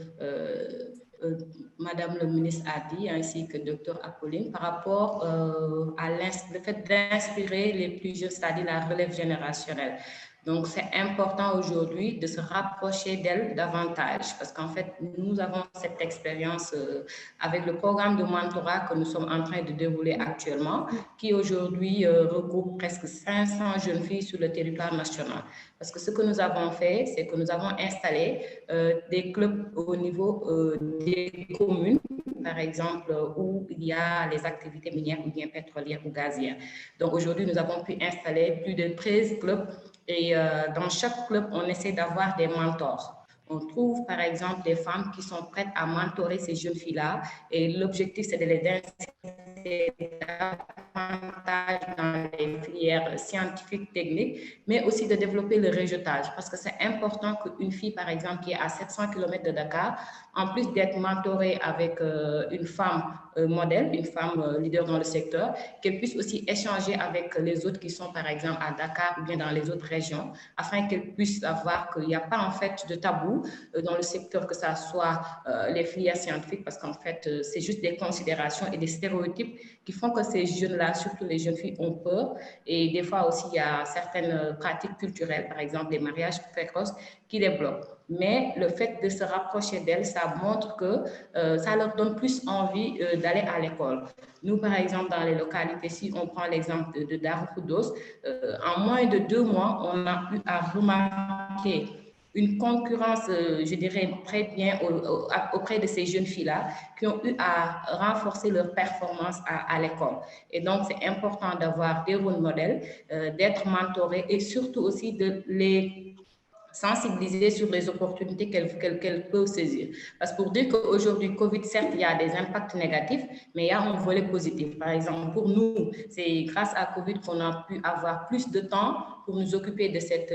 Madame le ministre a dit, ainsi que Dr. Apolline, par rapport à le fait d'inspirer les plus jeunes, c'est-à-dire la relève générationnelle. Donc, c'est important aujourd'hui de se rapprocher d'elle davantage parce qu'en fait, nous avons cette expérience avec le programme de mentorat que nous sommes en train de dérouler actuellement, qui aujourd'hui regroupe presque 500 jeunes filles sur le territoire national. Parce que ce que nous avons fait, c'est que nous avons installé des clubs au niveau des communes, par exemple, où il y a les activités minières ou bien pétrolières ou gazières. Donc, aujourd'hui, nous avons pu installer plus de 13 clubs et dans chaque club, on essaie d'avoir des mentors. On trouve, par exemple, des femmes qui sont prêtes à mentorer ces jeunes filles-là. Et l'objectif, c'est de les inciter davantage dans les filières scientifiques, techniques, mais aussi de développer le réseautage. Parce que c'est important qu'une fille, par exemple, qui est à 700 km de Dakar, en plus d'être mentorée avec une femme modèle, une femme leader dans le secteur, qu'elle puisse aussi échanger avec les autres qui sont, par exemple, à Dakar ou bien dans les autres régions, afin qu'elle puisse savoir qu'il n'y a pas, en fait, de tabou dans le secteur, que ça soit les filières scientifiques, parce qu'en fait, c'est juste des considérations et des stéréotypes qui font que ces jeunes-là, surtout les jeunes filles, ont peur. Et des fois aussi, il y a certaines pratiques culturelles, par exemple les mariages précoces, qui les bloquent. Mais le fait de se rapprocher d'elles, ça montre que ça leur donne plus envie d'aller à l'école. Nous, par exemple, dans les localités, si on prend l'exemple de Darou Khoudoss, en moins de 2 mois, on a eu à remarquer une concurrence, je dirais, très bien auprès de ces jeunes filles-là qui ont eu à renforcer leur performance à l'école. Et donc, c'est important d'avoir des rôles modèles, d'être mentorés et surtout aussi de les sensibiliser sur les opportunités qu'elles peuvent saisir. Parce que pour dire qu'aujourd'hui, Covid, certes, il y a des impacts négatifs, mais il y a un volet positif. Par exemple, pour nous, c'est grâce à Covid qu'on a pu avoir plus de temps pour nous occuper de cette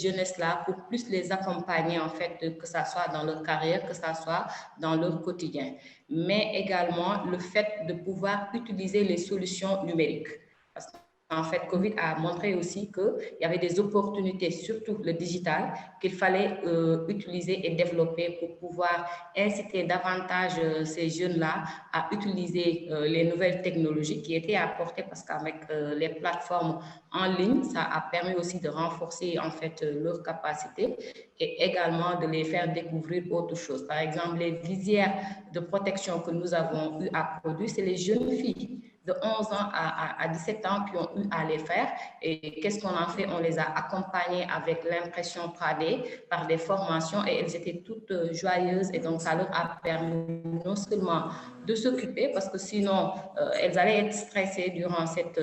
jeunesse-là, pour plus les accompagner, en fait, que ça soit dans leur carrière, que ça soit dans leur quotidien. Mais également, le fait de pouvoir utiliser les solutions numériques. Parce que en fait, Covid a montré aussi qu'il y avait des opportunités, surtout le digital, qu'il fallait utiliser et développer pour pouvoir inciter davantage ces jeunes-là à utiliser les nouvelles technologies qui étaient apportées, parce qu'avec les plateformes en ligne, ça a permis aussi de renforcer en fait leurs capacités et également de les faire découvrir autre chose. Par exemple, les visières de protection que nous avons eu à produire, c'est les jeunes filles de 11 ans à 17 ans qui ont eu à les faire. Et qu'est-ce qu'on en fait? On les a accompagnés avec l'impression 3D par des formations et elles étaient toutes joyeuses. Et donc, ça leur a permis non seulement de s'occuper, parce que sinon, elles allaient être stressées durant cette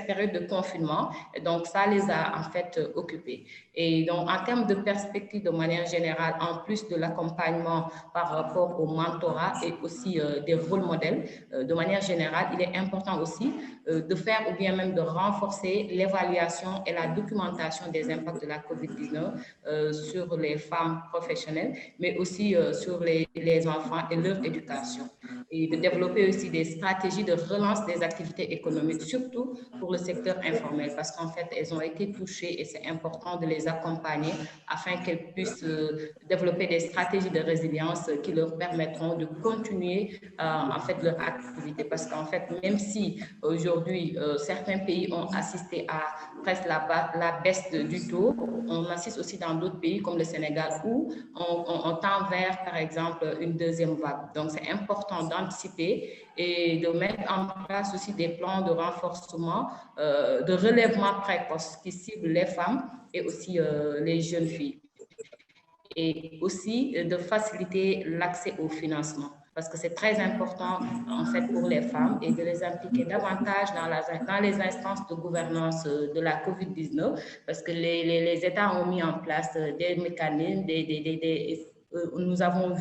période de confinement. Et donc, ça les a en fait occupées. Et donc, en termes de perspective de manière générale, en plus de l'accompagnement par rapport au mentorat et aussi des rôles modèles, de manière générale, il est important aussi de faire ou bien même de renforcer l'évaluation et la documentation des impacts de la COVID-19 sur les femmes professionnelles, mais aussi sur les enfants et leur éducation. Et de développer aussi des stratégies de relance des activités économiques, surtout pour le secteur informel, parce qu'en fait, elles ont été touchées et c'est important de les accompagner afin qu'elles puissent développer des stratégies de résilience qui leur permettront de continuer en fait leur activité. Parce qu'en fait, même si aujourd'hui certains pays ont assisté à presque la baisse du taux, on assiste aussi dans d'autres pays comme le Sénégal où on tend vers, par exemple, une deuxième vague. Donc, c'est important d'anticiper et de mettre en place aussi des plans de renforcement, de relèvement précoce qui ciblent les femmes et aussi les jeunes filles. Et aussi de faciliter l'accès au financement, parce que c'est très important en fait pour les femmes et de les impliquer davantage dans les instances de gouvernance de la COVID-19, parce que les États ont mis en place des mécanismes, nous savons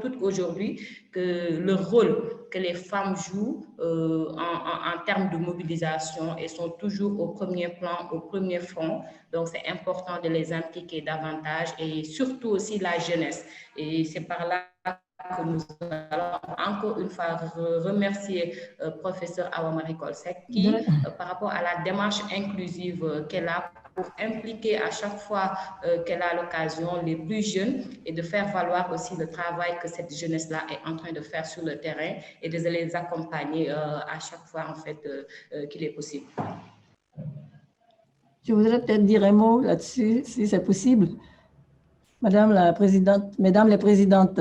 toutes aujourd'hui que le rôle que les femmes jouent en termes de mobilisation et sont toujours au premier plan, au premier front. Donc, c'est important de les impliquer davantage et surtout aussi la jeunesse. Et c'est par là que nous allons encore une fois remercier professeur Awa Marie Kolsek qui, par rapport à la démarche inclusive qu'elle a pour impliquer à chaque fois qu'elle a l'occasion les plus jeunes et de faire valoir aussi le travail que cette jeunesse-là est en train de faire sur le terrain et de les accompagner à chaque fois en fait qu'il est possible. Je voudrais peut-être dire un mot là-dessus, si c'est possible. Madame la Présidente, Mesdames les Présidentes,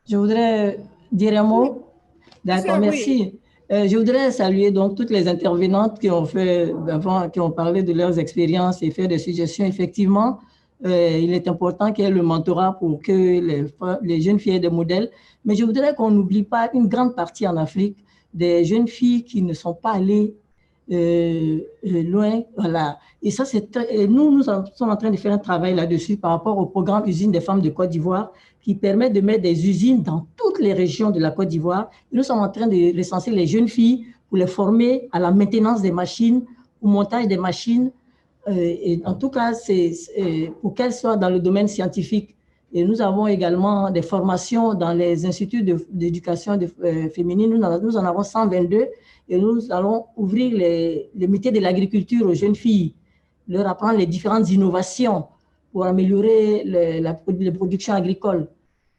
je voudrais dire un mot. D'accord, merci. Je voudrais saluer donc toutes les intervenantes qui ont parlé de leurs expériences et fait des suggestions. Effectivement, il est important qu'il y ait le mentorat pour que les jeunes filles aient des modèles. Mais je voudrais qu'on n'oublie pas une grande partie en Afrique des jeunes filles qui ne sont pas allées loin, voilà. Et ça, nous sommes en train de faire un travail là-dessus par rapport au programme Usine des femmes de Côte d'Ivoire qui permet de mettre des usines dans toutes les régions de la Côte d'Ivoire. Nous sommes en train de recenser les jeunes filles pour les former à la maintenance des machines, au montage des machines. Et en tout cas, c'est pour qu'elles soient dans le domaine scientifique. Et nous avons également des formations dans les instituts d'éducation féminine. Nous en avons 122 et nous allons ouvrir les métiers de l'agriculture aux jeunes filles, leur apprendre les différentes innovations pour améliorer les productions agricoles.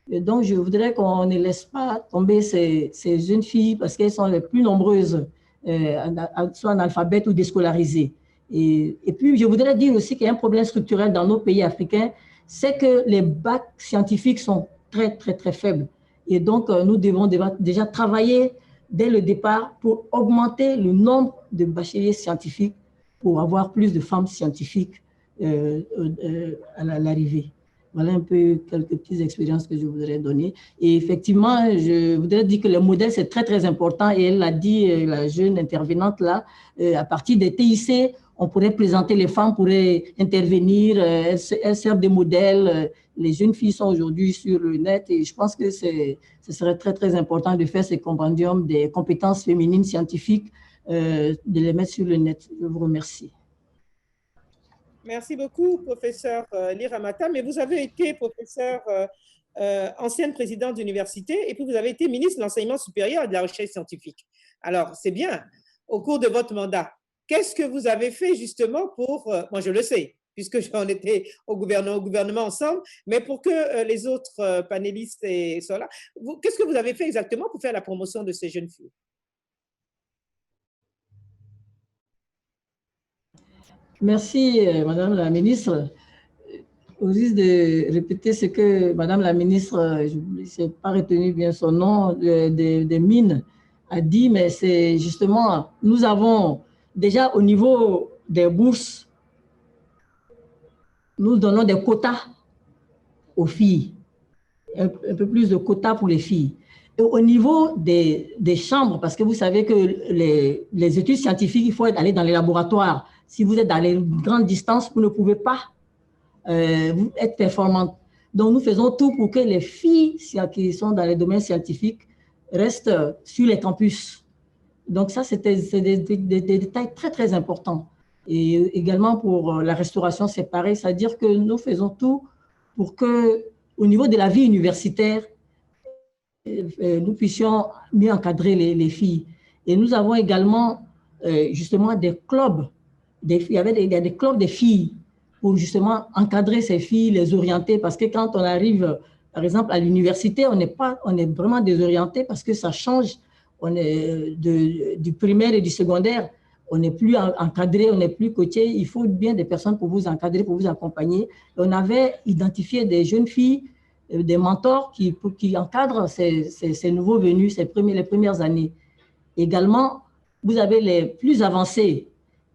Et donc, je voudrais qu'on ne laisse pas tomber ces jeunes filles parce qu'elles sont les plus nombreuses, soit analphabètes ou déscolarisées. Et puis, je voudrais dire aussi qu'il y a un problème structurel dans nos pays africains, c'est que les bacs scientifiques sont très, très, très faibles. Et donc, nous devons déjà travailler dès le départ pour augmenter le nombre de bacheliers scientifiques pour avoir plus de femmes scientifiques à l'arrivée. Voilà un peu quelques petites expériences que je voudrais donner. Et effectivement, je voudrais dire que le modèle, c'est très, très important. Et elle l'a dit, la jeune intervenante là, à partir des TIC, on pourrait présenter les femmes, pourraient intervenir, elles servent de modèles. Les jeunes filles sont aujourd'hui sur le net et je pense que ce serait très, très important de faire ces compendiums des compétences féminines scientifiques, de les mettre sur le net. Je vous remercie. Merci beaucoup, professeur Liramata. Mais vous avez été professeur, ancienne présidente d'université, et puis vous avez été ministre de l'Enseignement supérieur et de la Recherche scientifique. Alors, c'est bien, au cours de votre mandat, qu'est-ce que vous avez fait justement pour, moi je le sais, puisque on était au gouvernement ensemble, mais pour que les autres panélistes soient là, qu'est-ce que vous avez fait exactement pour faire la promotion de ces jeunes filles? Merci, Madame la ministre. Au risque de répéter ce que Madame la ministre, je n'ai pas retenu bien son nom, des mines, a dit, mais c'est justement, nous avons déjà au niveau des bourses, nous donnons des quotas aux filles, un peu plus de quotas pour les filles. Et au niveau des chambres, parce que vous savez que les études scientifiques, il faut aller dans les laboratoires. Si vous êtes dans les grandes distances, vous ne pouvez pas être performante. Donc, nous faisons tout pour que les filles qui sont dans les domaines scientifiques restent sur les campus. Donc, ça, c'est des détails très, très importants. Et également pour la restauration, c'est pareil, c'est-à-dire que nous faisons tout pour que, au niveau de la vie universitaire, nous puissions mieux encadrer les filles. Et nous avons également justement des clubs. Il y a des clubs de filles pour justement encadrer ces filles, les orienter, parce que quand on arrive, par exemple, à l'université, on est vraiment désorienté parce que ça change. On est du primaire et du secondaire, on n'est plus encadré, on n'est plus coaché. Il faut bien des personnes pour vous encadrer, pour vous accompagner. Et on avait identifié des jeunes filles, des mentors qui encadrent ces nouveaux venus, les premières années. Également, vous avez les plus avancés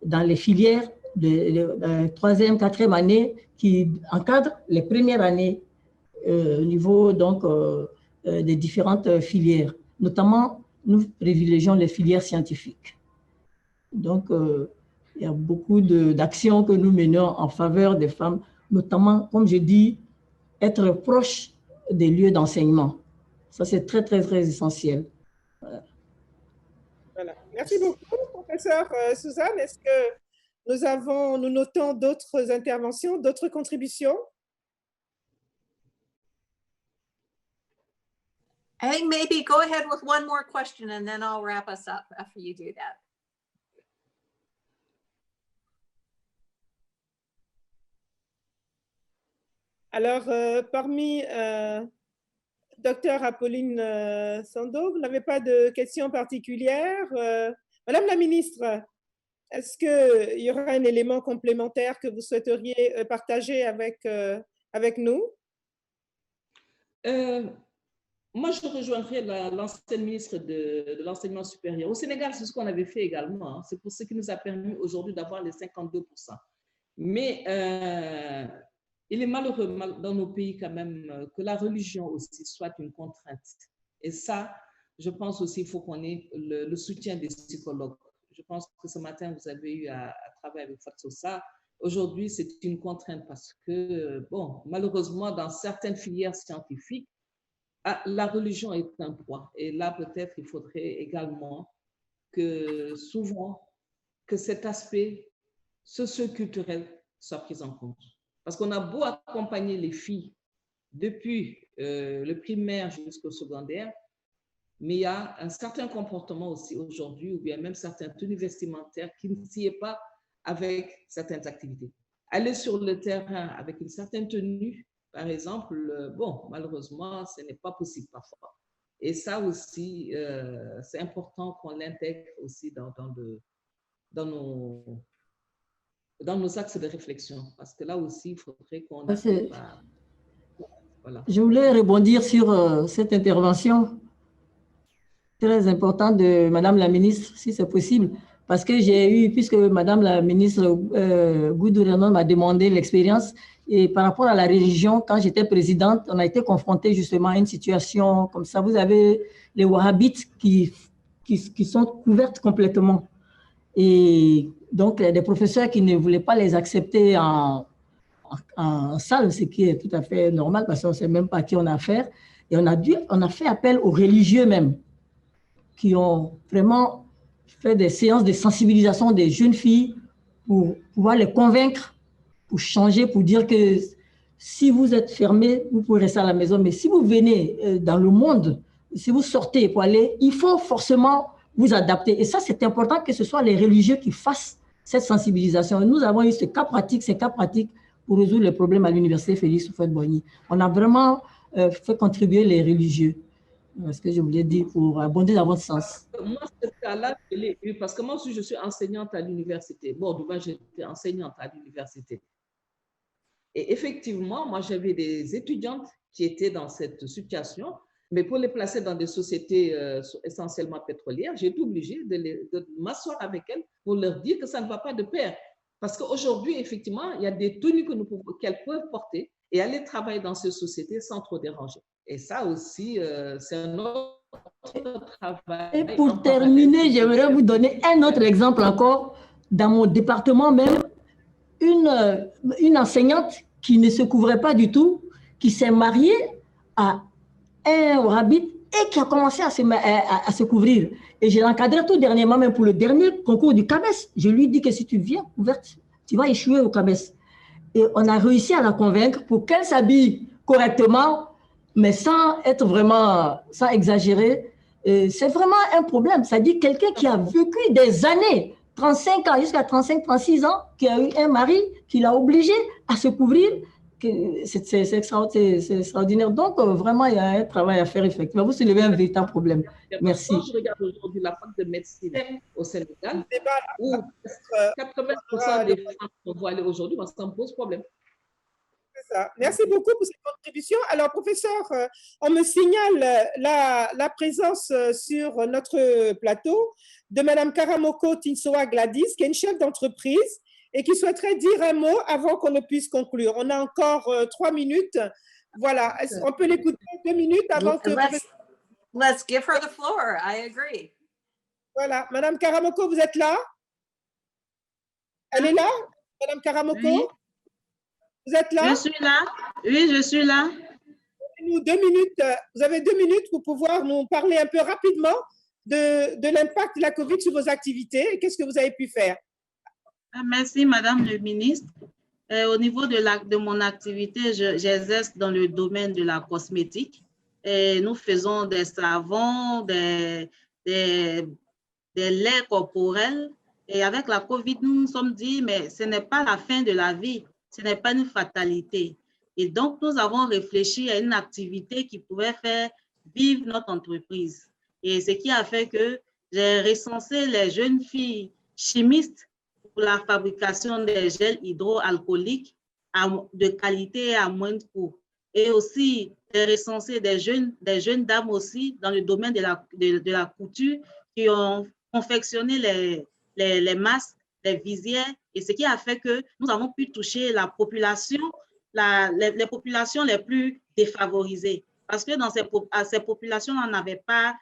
dans les filières de troisième, quatrième année qui encadrent les premières années au niveau donc, des différentes filières. Notamment, nous privilégions les filières scientifiques. Donc, il y a beaucoup d'actions que nous menons en faveur des femmes, notamment, comme je dis, être proche des lieux d'enseignement. Ça, c'est très, très, très essentiel. Voilà. Voilà. Merci beaucoup, professeur Suzanne. Est-ce que nous notons d'autres interventions, d'autres contributions? I think maybe go ahead with one more question and then I'll wrap us up after you do that. Alors, parmi Dr Apolline Sando, vous n'avez pas de questions particulières? Madame la ministre, est-ce qu'il y aura un élément complémentaire que vous souhaiteriez partager avec nous? Moi, je rejoindrai l'ancienne ministre de l'Enseignement supérieur. Au Sénégal, c'est ce qu'on avait fait également. Hein. C'est pour ce qui nous a permis aujourd'hui d'avoir les 52%. Mais il est malheureux dans nos pays quand même que la religion aussi soit une contrainte. Et ça, je pense aussi qu'il faut qu'on ait le soutien des psychologues. Je Je pense que ce matin, vous avez eu à travailler avec Fatsosa. Aujourd'hui, c'est une contrainte parce que, bon, malheureusement, dans certaines filières scientifiques, la religion est un poids. Et là, peut-être, il faudrait également que souvent, que cet aspect socio-culturel soit pris en compte. Parce qu'on a beau accompagner les filles depuis le primaire jusqu'au secondaire, mais il y a un certain comportement aussi aujourd'hui, ou bien même certains tenues vestimentaires qui ne s'y est pas avec certaines activités. Aller sur le terrain avec une certaine tenue, par exemple, bon, malheureusement, ce n'est pas possible parfois. Et ça aussi, c'est important qu'on l'intègre aussi dans nos axes de réflexion, parce que là aussi, il faudrait qu'on arrive à... Voilà. Je voulais rebondir sur cette intervention très importante de Madame la ministre, si c'est possible, parce que j'ai eu, puisque Madame la ministre Goudou-Renon m'a demandé l'expérience, et par rapport à la religion, quand j'étais présidente, on a été confronté justement à une situation comme ça. Vous avez les wahhabites qui sont couvertes complètement. Et donc, des professeurs qui ne voulaient pas les accepter en salle, ce qui est tout à fait normal parce qu'on ne sait même pas à qui on a affaire. Et on a fait appel aux religieux même, qui ont vraiment fait des séances de sensibilisation des jeunes filles pour pouvoir les convaincre, pour changer, pour dire que si vous êtes fermés, vous pouvez rester à la maison. Mais si vous venez dans le monde, si vous sortez pour aller, il faut forcément vous adapter. Et ça, c'est important que ce soit les religieux qui fassent cette sensibilisation. Et nous avons eu ces cas pratiques pour résoudre les problèmes à l'université Félix Houphouët-Boigny. On a vraiment fait contribuer les religieux. C'est ce que je voulais dire pour abonder dans votre sens. Moi, ce cas-là, je l'ai eu parce que moi aussi, je suis enseignante à l'université. Bon, du moins, j'étais enseignante à l'université. Et effectivement, moi, j'avais des étudiantes qui étaient dans cette situation, mais pour les placer dans des sociétés essentiellement pétrolières, j'ai été obligée de m'asseoir avec elles pour leur dire que ça ne va pas de pair. Parce qu'aujourd'hui, effectivement, il y a des tenues qu'elles peuvent porter et aller travailler dans ces sociétés sans trop déranger. Et ça aussi, c'est un autre travail. Et pour terminer, j'aimerais vous donner un autre exemple encore. Dans mon département même, une enseignante qui ne se couvrait pas du tout, qui s'est mariée à un wahhabite et qui a commencé à se couvrir. Et je l'ai encadré tout dernièrement, même pour le dernier concours du CAMES. Je lui dis que si tu viens couverte, tu vas échouer au CAMES. Et on a réussi à la convaincre pour qu'elle s'habille correctement, mais sans être vraiment, sans exagérer. C'est vraiment un problème. C'est-à-dire quelqu'un qui a vécu des années, 35 ans, jusqu'à 35, 36 ans, qui a eu un mari qui l'a obligé à se couvrir. C'est extraordinaire. Donc, vraiment, il y a un travail à faire, effectivement. Vous soulevez un véritable problème. Merci. Quand je regarde aujourd'hui la fac de médecine au Sénégal, où 80% des femmes sont voilées aujourd'hui, ça me pose problème. Merci beaucoup pour cette contribution. Alors, professeur, on me signale la présence sur notre plateau de Mme Karamoko Tinsoa Gladys, qui est une chef d'entreprise et qui souhaiterait dire un mot avant qu'on ne puisse conclure. On a encore 3 minutes. Voilà, on peut l'écouter 2 minutes avant que... Let's give her the floor. I agree. Voilà, Mme Karamoko, vous êtes là? Elle est là, Mme Karamoko? Oui. Vous êtes là? Je suis là. Oui, je suis là. Nous 2 minutes. Vous avez 2 minutes pour pouvoir nous parler un peu rapidement de l'impact de la COVID sur vos activités et qu'est-ce que vous avez pu faire. Merci, Madame le ministre. Au niveau de mon activité, j'exerce dans le domaine de la cosmétique. Et nous faisons des savons, des laits corporels. Et avec la COVID, nous nous sommes dit, mais ce n'est pas la fin de la vie. Ce n'est pas une fatalité. Et donc, nous avons réfléchi à une activité qui pouvait faire vivre notre entreprise. Et ce qui a fait que j'ai recensé les jeunes filles chimistes pour la fabrication des gels hydroalcooliques de qualité et à moindre coût. Et aussi, j'ai recensé des jeunes dames aussi dans le domaine de la couture qui ont confectionné les masques, les visières, et ce qui a fait que nous avons pu toucher la population, les populations les plus défavorisées. Parce que dans ces populations, on n'avait pas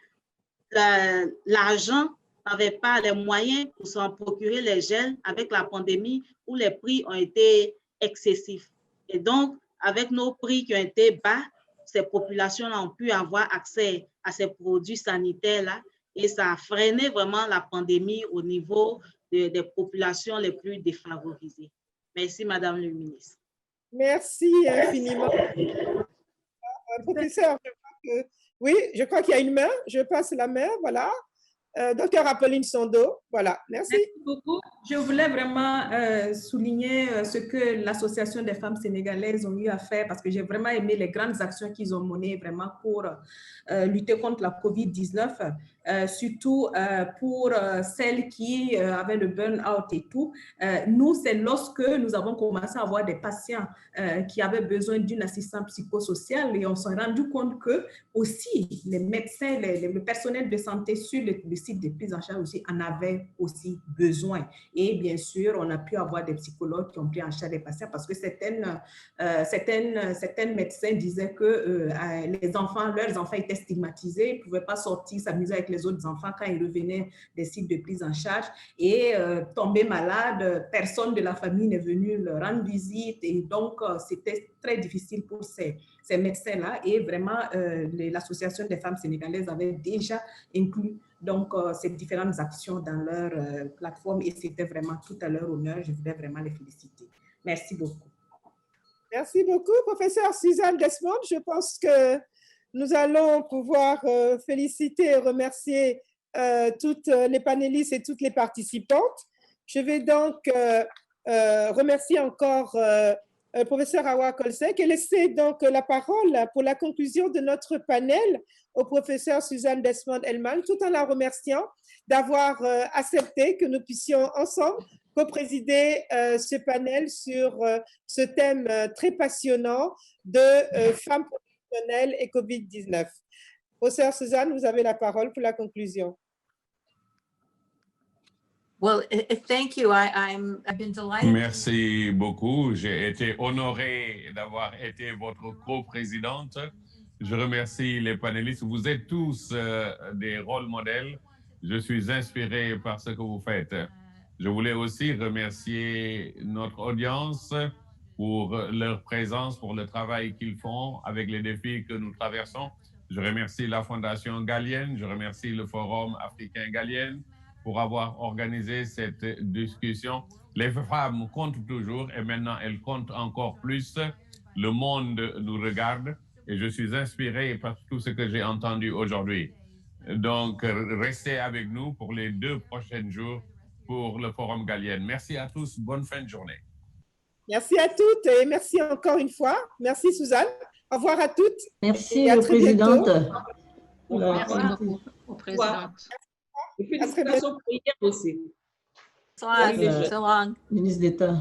l'argent n'avaient pas les moyens pour s'en procurer les gels avec la pandémie où les prix ont été excessifs. Et donc, avec nos prix qui ont été bas, ces populations-là ont pu avoir accès à ces produits sanitaires-là et ça a freiné vraiment la pandémie au niveau des populations les plus défavorisées. Merci, Madame le ministre. Merci infiniment. Professeur, oui, je crois qu'il y a une main. Je passe la main, voilà. Docteur Apolline Sondo, voilà, merci. Merci beaucoup. Je voulais vraiment souligner ce que l'Association des femmes sénégalaises ont eu à faire parce que j'ai vraiment aimé les grandes actions qu'ils ont menées vraiment pour lutter contre la COVID-19, surtout pour celles qui avaient le burn-out et tout. Nous, c'est lorsque nous avons commencé à avoir des patients qui avaient besoin d'une assistance psychosociale et on s'est rendu compte que aussi les médecins, le personnel de santé sur le site de prise en charge aussi en avaient aussi besoin. Et bien sûr, on a pu avoir des psychologues qui ont pris en charge les patients parce que certaines médecins disaient que leurs enfants étaient stigmatisés, ils ne pouvaient pas sortir, s'amuser avec les autres enfants quand ils revenaient des sites de prise en charge et tomber malade, personne de la famille n'est venu leur rendre visite et donc c'était très difficile pour ces médecins-là et vraiment l'Association des femmes sénégalaises avait déjà inclus donc ces différentes actions dans leur plateforme et c'était vraiment tout à leur honneur. Je voulais vraiment les féliciter. Merci beaucoup. Merci beaucoup, professeur Suzanne Desmond. Je pense que nous allons pouvoir féliciter et remercier toutes les panélistes et toutes les participantes. Je vais donc remercier encore le professeur Awa Kolsek et laisser donc la parole pour la conclusion de notre panel au professeur Suzanne Desmond-Hellmann, tout en la remerciant d'avoir accepté que nous puissions ensemble co-présider ce panel sur ce thème très passionnant de femmes professionnelles et COVID-19. Professeur Suzanne, vous avez la parole pour la conclusion. Well, thank you. I've been delighted. Merci beaucoup. J'ai été honoré d'avoir été votre co-présidente. Je remercie les panélistes. Vous êtes tous des rôles modèles. Je suis inspiré par ce que vous faites. Je voulais aussi remercier notre audience pour leur présence, pour le travail qu'ils font avec les défis que nous traversons. Je remercie la Fondation Gallienne, je remercie le Forum africain Gallienne pour avoir organisé cette discussion. Les femmes comptent toujours et maintenant elles comptent encore plus. Le monde nous regarde et je suis inspiré par tout ce que j'ai entendu aujourd'hui. Donc, restez avec nous pour les 2 prochains jours pour le Forum Gallienne. Merci à tous. Bonne fin de journée. Merci à toutes et merci encore une fois. Merci Suzanne. Au revoir à toutes. Merci aux présidentes. Merci beaucoup aux présidentes. Et félicitations pour hier aussi. So long. Ministre d'État.